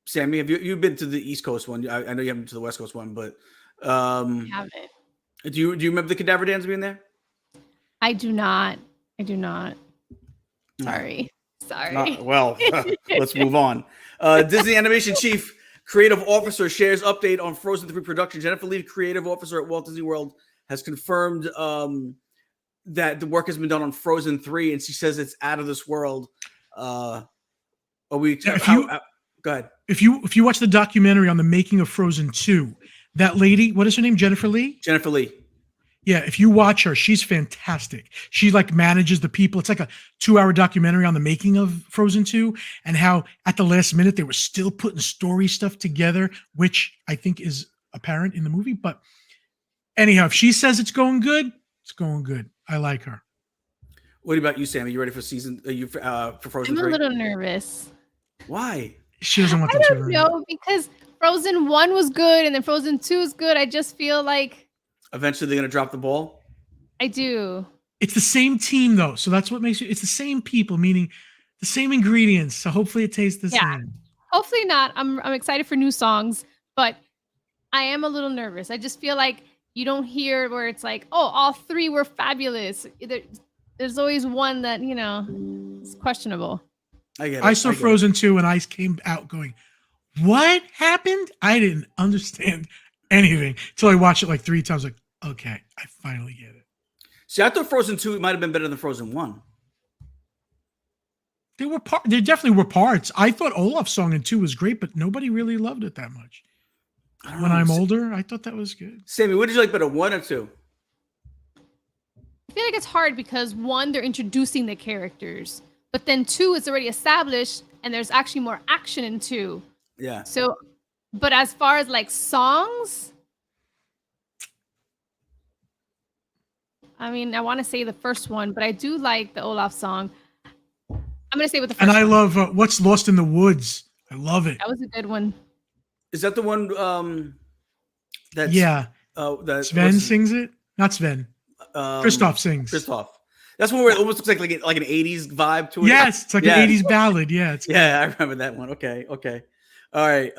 Sammy, have you've been to the East Coast one? I know you haven't been to the West Coast one, but I haven't. Do you remember the Cadaver Dans being there? I do not. Sorry. Let's move on. Disney Animation Chief Creative Officer shares update on Frozen 3 production. Jennifer Lee, creative officer at Walt Disney World, has confirmed that the work has been done on Frozen 3, and she says it's out of this world. Go ahead. If you watch the documentary on the making of Frozen 2, that lady, what is her name? Jennifer Lee? Jennifer Lee. Yeah, if you watch her, she's fantastic. She like manages the people. It's like a 2-hour documentary on the making of Frozen 2 and how at the last minute they were still putting story stuff together, which I think is apparent in the movie. But anyhow, if she says it's going good, it's going good. I like her. What about you, Sammy? You ready for for Frozen 3? I'm a little nervous. Why? She doesn't want I them to. don't know, because Frozen 1 was good and then Frozen 2 is good. I just feel like eventually they're going to drop the ball. I do. It's the same team though. So that's what makes it's the same people, meaning the same ingredients. So hopefully it tastes the same. Hopefully not. I'm excited for new songs, but I am a little nervous. I just feel like you don't hear where it's like, oh, all 3 were fabulous. There's always one that, is questionable. I get it. I saw Frozen 2 and I came out going, what happened? I didn't understand anything until I watched it like 3 times. Like, okay, I finally get it. See, I thought Frozen 2 might have been better than Frozen 1. There definitely were parts. I thought Olaf's song in 2 was great, but nobody really loved it that much. When I'm older, I thought that was good. Sammy, what did you like better, 1 or 2? I feel like it's hard because 1, they're introducing the characters, but then 2, it's already established and there's actually more action in 2. Yeah. So, but as far as like songs, I mean, I want to say the first one, but I do like the Olaf song. I'm gonna say with the first And I one. love What's Lost in the Woods. I love it. That was a good one. Is that the one that's that Sven sings it? Not Sven. Christoph sings. Christoph. That's one where it almost looks like an 80s vibe to it. Yes, it's like an 80s ballad. Yeah, it's I remember that one. Okay. All right.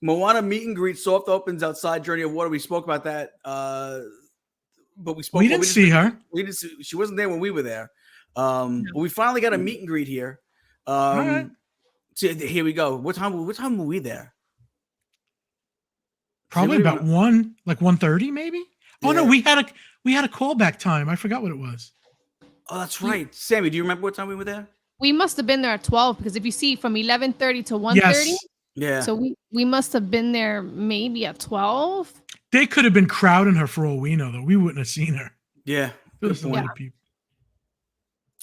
Moana meet and greet soft opens outside Journey of Water. We spoke about that. But we didn't see her. We didn't see, she wasn't there when we were there. But we finally got a meet and greet here. All right. So here we go. What time were we there? Probably about 1:30 maybe. Yeah. Oh no, we had a callback time. I forgot what it was. Oh, that's right. Sammy, do you remember what time we were there? We must have been there at 12 because if you see from 11:30 to 1:30, Yes. Yeah. So we must have been there maybe at 12. They could have been crowding her for all we know, though. We wouldn't have seen her. Yeah. There was a lot of people.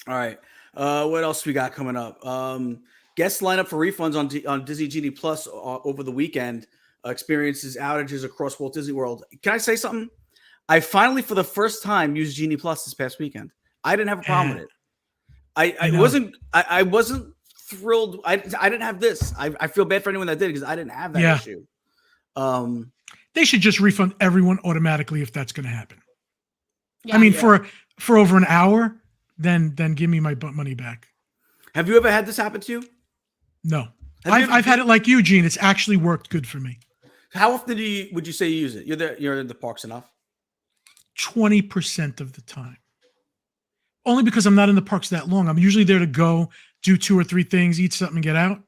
All right. What else we got coming up? Guests line up for refunds on Disney Genie Plus over the weekend. Experiences outages across Walt Disney World. Can I say something? I finally, for the first time, used Genie Plus this past weekend. I didn't have a problem with it. I wasn't thrilled. I didn't have this. I feel bad for anyone that did because I didn't have that issue. They should just refund everyone automatically if that's going to happen. Yeah, I mean, for over an hour, then give me my money back. Have you ever had this happen to you? No. I've had it like you, Gene. It's actually worked good for me. How often would you say you use it? You're in the parks enough? 20% of the time. Only because I'm not in the parks that long. I'm usually there to go, do 2 or 3 things, eat something, and get out.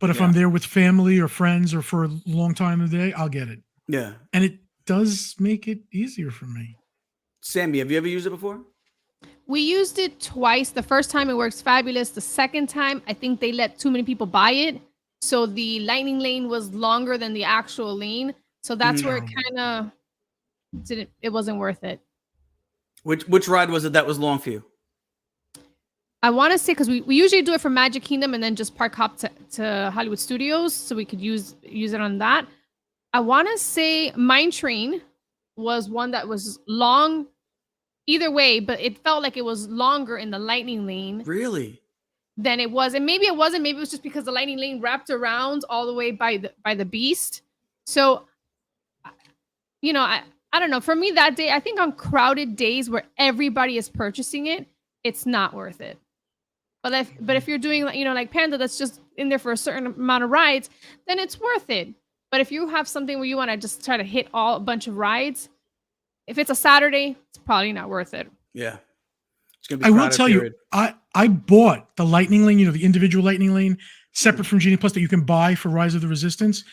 But if I'm there with family or friends or for a long time of the day, I'll get it. Yeah. And it does make it easier for me. Sammy, have you ever used it before? We used it twice. The first time it works fabulous. The second time, I think they let too many people buy it. So the lightning lane was longer than the actual lane. So that's where it kind of it wasn't worth it. Which ride was it that was long for you? I want to say because we usually do it for Magic Kingdom and then just park hop to Hollywood Studios so we could use it on that. I want to say Mine Train was one that was long either way, but it felt like it was longer in the lightning lane. Really? Than it was. And maybe it wasn't. Maybe it was just because the lightning lane wrapped around all the way by the beast. So, I don't know. For me that day, I think on crowded days where everybody is purchasing it, it's not worth it. But if you're doing like Panda that's just in there for a certain amount of rides, then it's worth it. But if you have something where you want to just try to hit a bunch of rides, if it's a Saturday, it's probably not worth it. Yeah. It's gonna be I will tell you, I bought the lightning lane, the individual lightning lane, separate from Genie Plus that you can buy for Rise of the Resistance.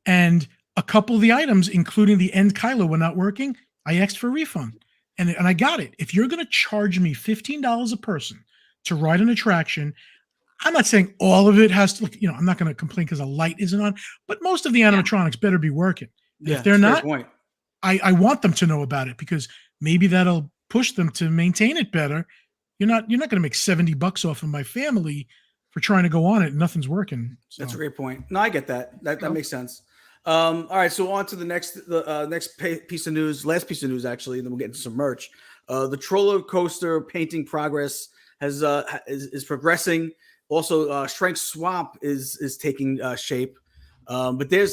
And a couple of the items, including the End Kylo, were not working. I asked for a refund. And I got it. If you're going to charge me $15 a person to ride an attraction, I'm not saying all of it has to look, I'm not going to complain because a light isn't on, but most of the animatronics better be working. Yeah, if they're not, I want them to know about it because maybe that'll push them to maintain it better. You're not going to make $70 off of my family for trying to go on it and nothing's working. So. That's a great point. No, I get that. That makes sense. All right, so on to the next piece of news, last piece of news actually, and then we'll get into some merch. The Troller Coaster painting progress is progressing. Also, Shrek Swamp is taking shape. But there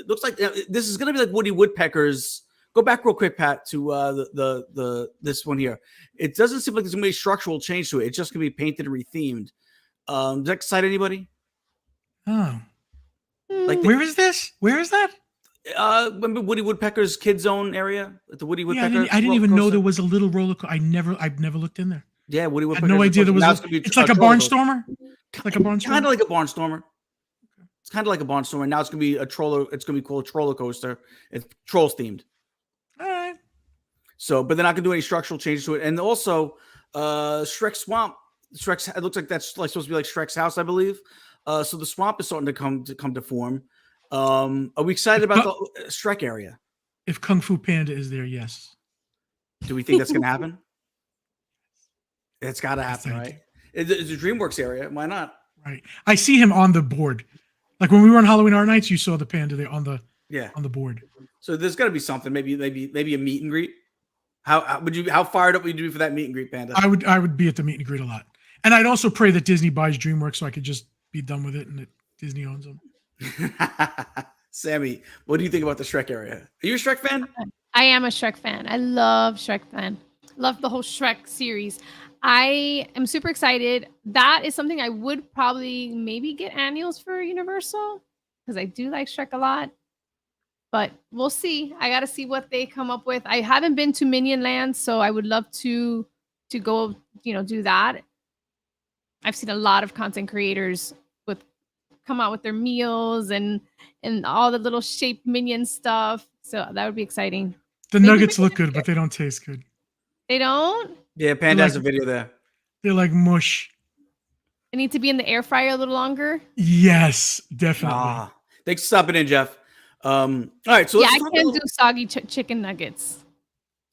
looks like this is going to be like Woody Woodpecker's. Go back real quick, Pat, to the this one here. It doesn't seem like there's going to be a structural change to it. It's just going to be painted and rethemed. Does that excite anybody? Oh. Like where is this? Where is that? Remember Woody Woodpecker's Kid Zone area at the Woody Woodpecker? I didn't even know there was a little roller coaster. I've never looked in there. Yeah, Woody Woodpecker. I had no idea there was. It's like a barnstormer. Like a barnstormer. Kind of like a barnstormer. It's kind of like a barnstormer. Now it's gonna be a troller. It's gonna be called Troller Coaster. It's Trolls themed. All right. So, but they're not gonna do any structural changes to it. And also, Shrek Swamp. It looks like that's like supposed to be like Shrek's house, I believe. So the swamp is starting to come to form. Are we excited about the Shrek area? If Kung Fu Panda is there, yes. Do we think that's going to happen? It's got to happen, right? It's a DreamWorks area. Why not? Right. I see him on the board. Like when we were on Halloween Horror Nights, you saw the panda there on the board. So there's got to be something. Maybe a meet and greet. How fired up would you be for that meet and greet, Panda? I would be at the meet and greet a lot, and I'd also pray that Disney buys DreamWorks so I could just be done with it and that Disney owns them. Sammy, what do you think about the Shrek area? Are you a Shrek fan? I am a Shrek fan. I love Shrek fan. Love the whole Shrek series. I am super excited. That is something I would probably maybe get annuals for Universal because I do like Shrek a lot. But we'll see. I got to see what they come up with. I haven't been to Minion Land, so I would love to go, do that. I've seen a lot of content creators come out with their meals and all the little shaped minion stuff. So that would be exciting. The nuggets look good, but they don't taste good. They don't? Yeah, Panda has a video there. They're like mush. They need to be in the air fryer a little longer. Yes, definitely. Thanks for stopping in, Jeff. All right, so I can't do soggy chicken nuggets.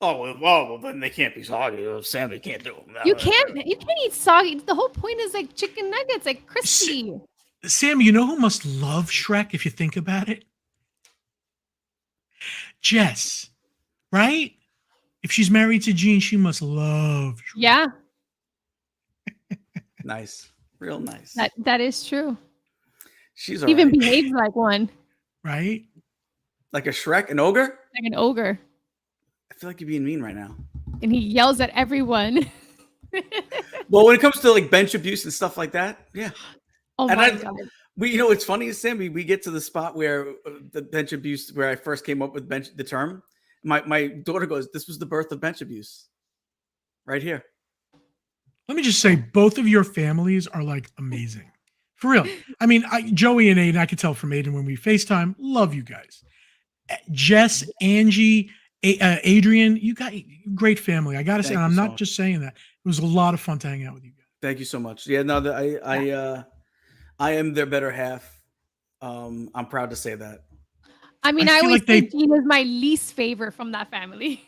Oh well, then they can't be soggy. Sammy can't do them. You can't eat soggy. The whole point is like chicken nuggets, like crispy. Sam, you know who must love Shrek if you think about it? Jess, right? If she's married to Gene, she must love Shrek. Yeah. Nice. Real nice. That is true. She's even behaves like one. Right? Like a Shrek, an ogre? Like an ogre. I feel like you're being mean right now. And he yells at everyone. Well, when it comes to like bench abuse and stuff like that, yeah. Oh and my God. It's funny, Sam, we get to the spot where the bench abuse, where I first came up with the term. My daughter goes, "This was the birth of bench abuse." Right here. Let me just say, both of your families are like amazing. For real. I mean, Joey and Aiden, I could tell from Aiden when we FaceTime, love you guys. Jess, Angie, Adrian, you got great family. I got to say, and I'm not just saying that. It was a lot of fun to hang out with you guys. Thank you so much. Yeah, no, I am their better half. I'm proud to say that. I mean, I always think Gene is my least favorite from that family.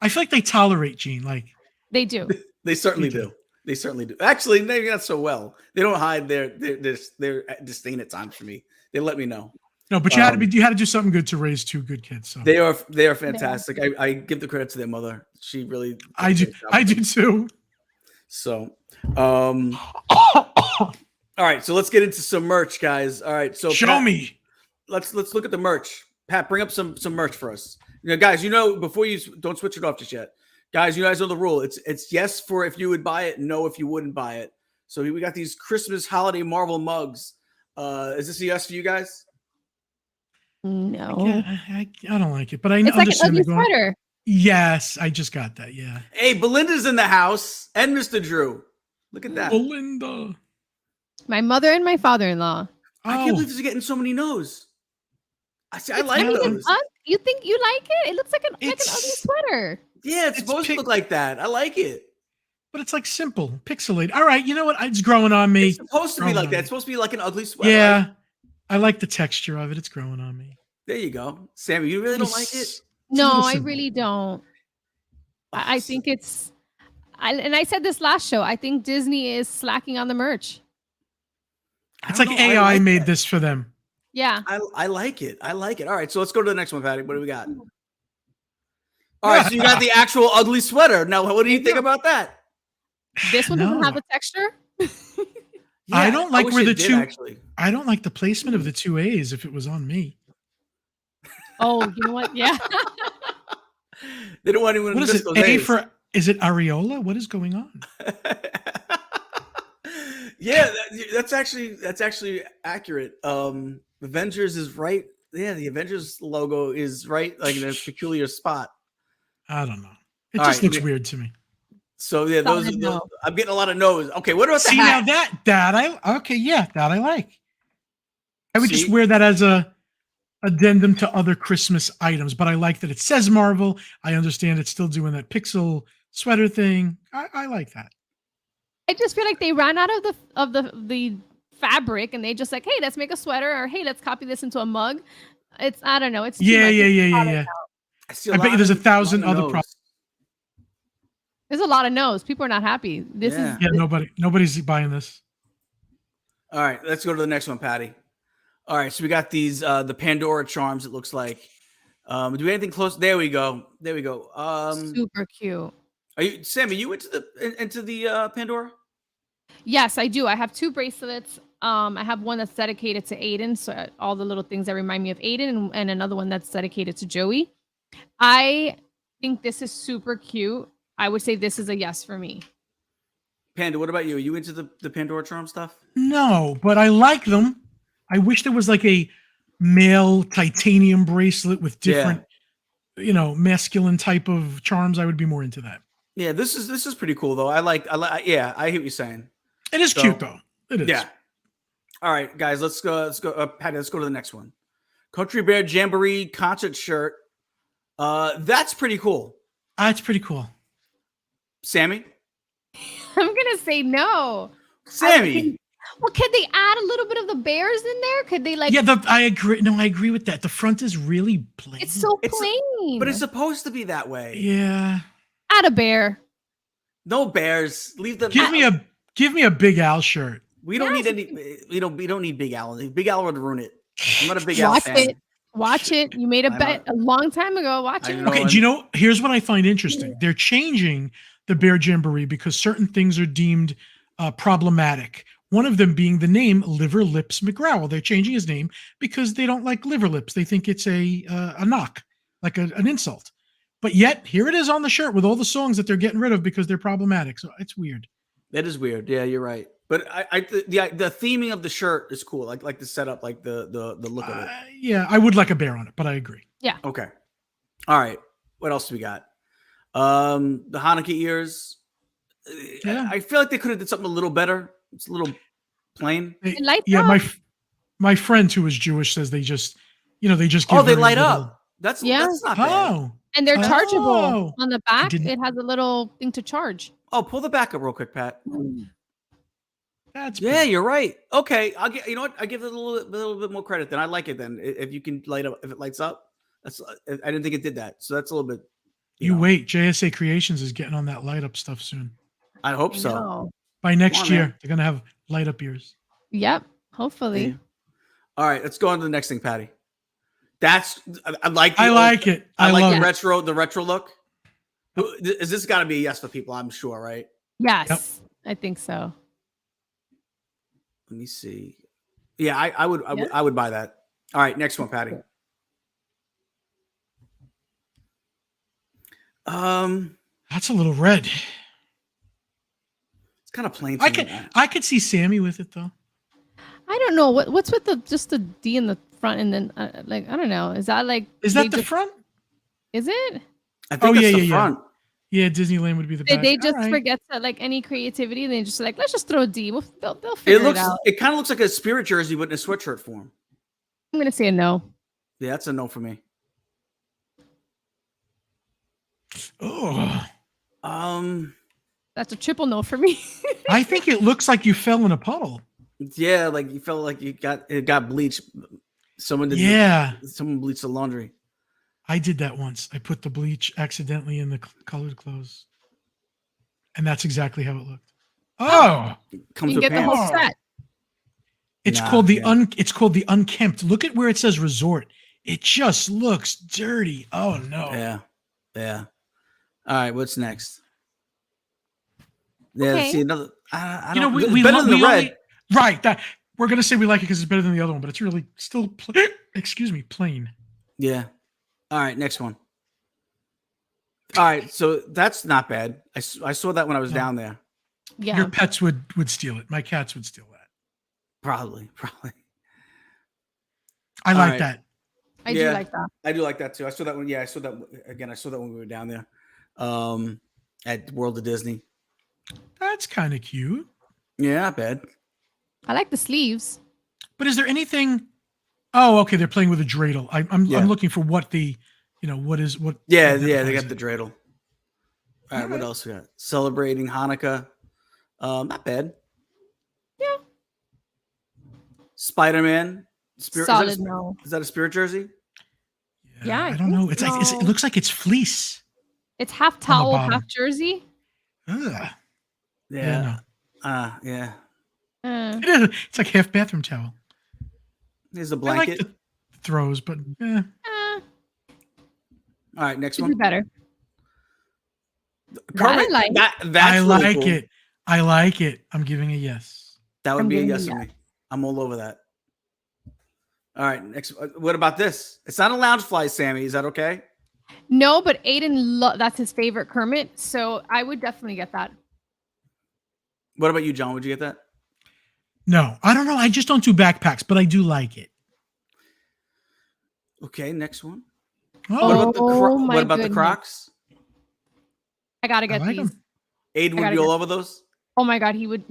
I feel like they tolerate Gene. Like they do. They certainly do. They certainly do. Actually, maybe not so well. They don't hide their disdain at times for me. They let me know. No, but you had to do something good to raise two good kids. So they are fantastic. Yeah. I give the credit to their mother. She really. I do too. So, all right. So let's get into some merch, guys. All right. So show me. Let's look at the merch. Pat, bring up some merch for us. Guys, before you don't switch it off just yet. Guys, you guys know the rule. It's yes for if you would buy it, no if you wouldn't buy it. So we got these Christmas holiday Marvel mugs. Is this a yes for you guys? No. I don't like it, but I know it's like an ugly sweater. Yes, I just got that. Yeah. Hey, Belinda's in the house and Mr. Drew. Look at that. Belinda. My mother and my father-in-law. I can't believe they're getting so many no's. I like those. You think you like it? It looks like an ugly sweater. Yeah, it's supposed to look like that. I like it. But it's like simple, pixelated. All right, you know what? It's growing on me. It's supposed to be like that. It's supposed to be like an ugly sweater. Yeah, I like the texture of it. It's growing on me. There you go. Sammy, you really don't like it? No, I really don't. I think it's... and I said this last show. I think Disney is slacking on the merch. It's like AI made this for them. Yeah. I like it. I like it. All right, so let's go to the next one, Patty. What do we got? All right, so you got the actual ugly sweater. Now, what do you think about that? This one doesn't have a texture. Yeah, I don't like where the two. Actually. I don't like the placement of the two A's. If it was on me. Oh, you know what? Yeah. They don't want anyone to miss those A's. A for? Is it Areola? What is going on? Yeah, that's actually accurate. Avengers is right. Yeah, the Avengers logo is right, like in a peculiar spot. I don't know. It just looks weird to me. So yeah, those I'm getting a lot of no's. Okay, what about the hat? Now that I like. I would just wear that as a addendum to other Christmas items, but I like that it says Marvel. I understand it's still doing that pixel sweater thing. I like that. I just feel like they ran out of the fabric and they just like, hey, let's make a sweater, or hey, let's copy this into a mug. I don't know. It's yeah. I bet you there's 1,000 other products. There's a lot of no's. People are not happy. Nobody's buying this. All right, let's go to the next one, Patty. All right, so we got these the Pandora charms. It looks like Do we anything close? There we go. Super cute. Are you, Sammy? You into the Pandora? Yes, I do. I have 2 bracelets. I have one that's dedicated to Aiden, so all the little things that remind me of Aiden, and another one that's dedicated to Joey. I think this is super cute. I would say this is a yes for me. Panda, what about you? Are you into the Pandora charm stuff? No, but I like them. I wish there was like a male titanium bracelet with different, masculine type of charms. I would be more into that. Yeah, this is pretty cool though. I like. Yeah, I hear what you're saying. It is cute though. It is. Yeah. All right, guys, let's go. Patty, let's go to the next one. Country Bear Jamboree concert shirt. That's pretty cool. It's pretty cool. Sammy? I'm gonna say no. Sammy. Could they add a little bit of the bears in there? Could they like? Yeah, I agree. No, I agree with that. The front is really plain. It's so plain. But it's supposed to be that way. Yeah. Add a bear. No bears. Leave them. Give me a Big Al shirt. We don't need any. We don't need Big Al. Big Al would ruin it. I'm not a Big Al fan. Watch it. You made a bet a long time ago. Watch it. Okay, do you know? Here's what I find interesting. They're changing the Bear Jamboree because certain things are deemed problematic. One of them being the name Liver Lips McGrowell. They're changing his name because they don't like liver lips. They think it's a knock, like an insult. But yet, here it is on the shirt with all the songs that they're getting rid of because they're problematic. So it's weird. That is weird. Yeah, you're right. But the theming of the shirt is cool. Like the setup, like the look of it. Yeah, I would like a bear on it, but I agree. Yeah. Okay. All right. What else do we got? The Hanukkah ears. Yeah. I feel like they could have did something a little better. It's a little plain. My friend who is Jewish says they just give they light up. That's not bad. And they're chargeable. On the back, it has a little thing to charge. Oh, pull the back up real quick, Pat. That's you're right. Okay, I'll get. You know what? I give it a little bit more credit. Then I like it. Then if you can light up, if it lights up, that's. I didn't think it did that. So that's a little bit. You wait. JSA Creations is getting on that light up stuff soon. I hope so. By next year, they're gonna have light up ears. Yep. Hopefully. Yeah. All right, let's go on to the next thing, Patty. I like it. I like the retro look. Is this got to be a yes for people? I'm sure, right? Yes, yep. I think so. Let me see. Yeah, I would buy that. All right, next one, Patty. That's a little red. It's kind of plain. I could see Sammy with it though. I don't know what's with the D in the front and then I don't know. Is that the front? Is it? I think that's the front. Yeah, Disneyland would be the best. They just forget to any creativity and they just let's just throw a D. They'll figure it out. It kind of looks like a Spirit jersey but in a sweatshirt form. I'm gonna say a no. Yeah, that's a no for me. Oh. That's a triple no for me. I think it looks like you fell in a puddle. Yeah, like you felt like it got bleached. Someone bleached the laundry. I did that once. I put the bleach accidentally in the colored clothes, and that's exactly how it looked. Oh, comes you get the whole set. It's called the unkempt. Look at where it says resort. It just looks dirty. Oh no. Yeah. All right, what's next? Yeah, okay. See another. We better than the red. Right. That we're gonna say we like it because it's better than the other one, but it's really still plain. Yeah. All right, next one. All right, so that's not bad. I saw that when I was down there. Yeah. Your pets would steal it. My cats would steal that. Probably. I like that. I do like that. I do like that too. I saw that one. Yeah, I saw that again. I saw that when we were down there, at World of Disney. That's kind of cute. Yeah, not bad. I like the sleeves. But is there anything? Oh, okay. They're playing with a dreidel. I'm looking for what the, what is what. Yeah, they got the dreidel. All right, what else we got? Celebrating Hanukkah. Not bad. Yeah. Spider-Man. Solid no. Is that a Spirit jersey? Yeah, I don't know. It's like it looks like it's fleece. It's half towel, half jersey. Ugh. Yeah. Yeah. It's like half bathroom towel. There's a blanket. I like the throws, but All right, next Could one. be better. Kermit, that's I really like cool. it. I like it. I'm giving a yes. That would I'm be a giving yes you for me. I'm all over that. All right, next. What about this? It's not a lounge fly, Sammy. Is that okay? No, but Aiden, that's his favorite Kermit. So I would definitely get that. What about you, John? Would you get that? No, I don't know. I just don't do backpacks, but I do like it. Okay, next one. Oh, What about the Crocs? I gotta get like these. them. Aiden would be all over those. Oh my god, he would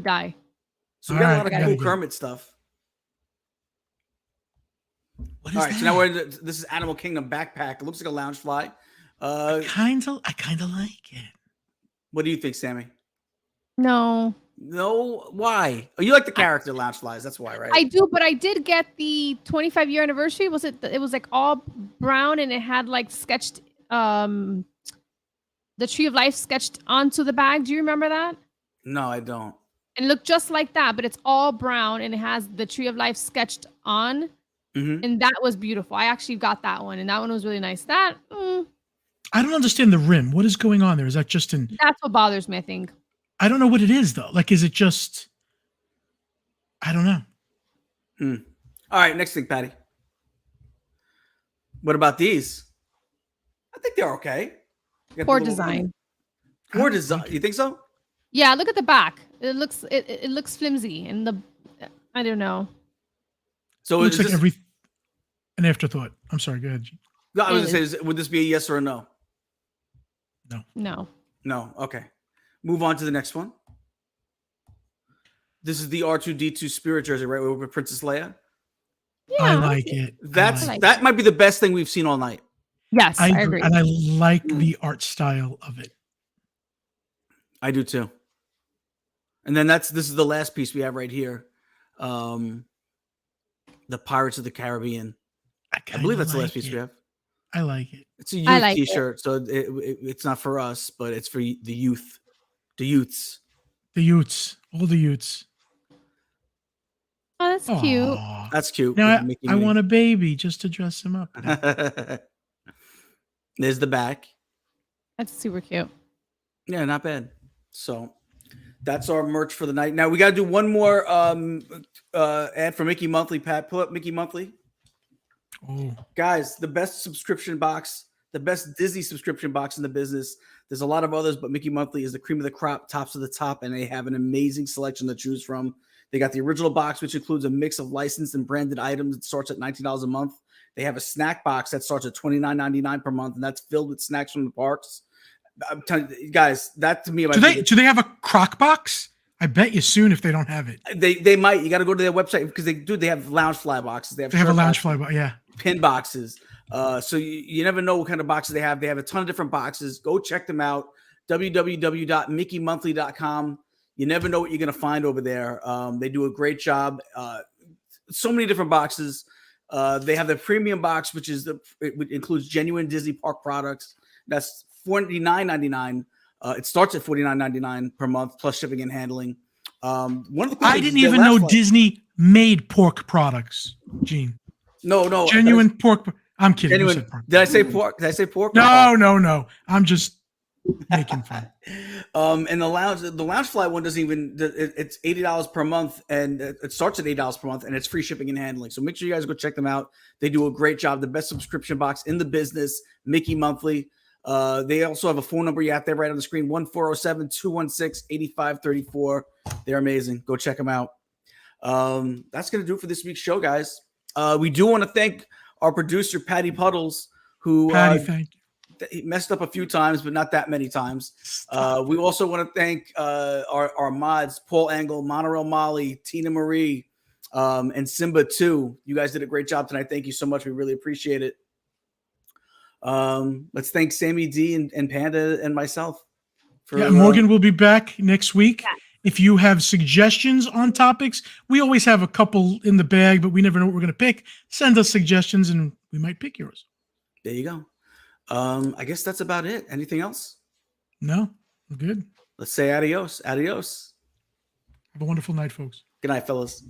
die. So we got a lot All of right, cool I gotta Kermit stuff. What is All right, that? so now this is Animal Kingdom backpack. It looks like a lounge fly. I kind of like it. What do you think, Sammy? No. No, why? Oh, you like the character lounge flies. That's why, right? I do, but I did get the 25-year anniversary. Was it? It was like all brown and it had like sketched the Tree of Life sketched onto the bag. Do you remember that? No, I don't. And it looked just like that, but it's all brown and it has the Tree of Life sketched on. Mm-hmm. And that was beautiful. I actually got that one, and that one was really nice. That I don't understand the rim. What is going on there? Is that just an? That's what bothers me, I think. I don't know what it is though. Like, is it just? I don't know. All right, next thing, Patty. What about these? I think they're okay. Poor design. Poor design. You think so? Yeah, look at the back. It looks flimsy, and I don't know. So It looks like an afterthought. I'm sorry. Go ahead. No, I was going to say, would this be a yes or a no? No. No. Okay. Move on to the next one. This is the R2D2 Spirit jersey, right? With Princess Leia. Yeah, I like it. That might be the best thing we've seen all night. Yes, I agree. And I like the art style of it. I do too. And then this is the last piece we have right here. The Pirates of the Caribbean. I believe that's the last piece we have. I like it. It's a youth t-shirt, so it's not for us, but it's for the youth. The youths. The Utes. All the Utes. Oh, that's cute. Aww. That's cute. Now I want a baby just to dress him up. There's the back. That's super cute. Yeah, not bad. So that's our merch for the night. Now we got to do one more ad for Mickey Monthly. Pat, pull up Mickey Monthly. Oh, guys, the best subscription box, the best Disney subscription box in the business. There's a lot of others, but Mickey Monthly is the cream of the crop, tops of the top, and they have an amazing selection to choose from. They got the original box, which includes a mix of licensed and branded items. It starts at $19 a month. They have a snack box that starts at $29.99 per month, and that's filled with snacks from the parks. I'm telling you, guys, that to me, do they have a crock box? I bet you soon if they don't have it. They might. You got to go to their website because they have lounge fly boxes. They have a lounge fly box, yeah. Pin boxes. So you never know what kind of boxes they have. They have a ton of different boxes. Go check them out. www.mickeymonthly.com. You never know what you're going to find over there. They do a great job. So many different boxes. They have the premium box, which includes genuine Disney park products. That's $49.99. It starts at $49.99 per month plus shipping and handling. One of the I didn't even know Disney made pork products, Gene. No, genuine pork. I'm kidding. Genuine, did I say pork? Did I say pork? No. I'm just making fun. And the lounge fly one doesn't even. It's $80 per month, and it starts at $8 per month, and it's free shipping and handling. So make sure you guys go check them out. They do a great job. The best subscription box in the business, Mickey Monthly. They also have a phone number you have there right on the screen, 1-407-216-8534. They're amazing. Go check them out. That's going to do it for this week's show, guys. We do want to thank our producer, Patty Puddles, who thank you. He messed up a few times, but not that many times. We also want to thank our mods, Paul Angle, Monorail Molly, Tina Marie, and Simba 2. You guys did a great job tonight. Thank you so much. We really appreciate it. Let's thank Sammy D and Panda and myself. Morgan will be back next week. Yeah. If you have suggestions on topics, we always have a couple in the bag, but we never know what we're going to pick. Send us suggestions and we might pick yours. There you go. I guess that's about it. Anything else? No, we're good. Let's say adios. Adios. Have a wonderful night, folks. Good night, fellas.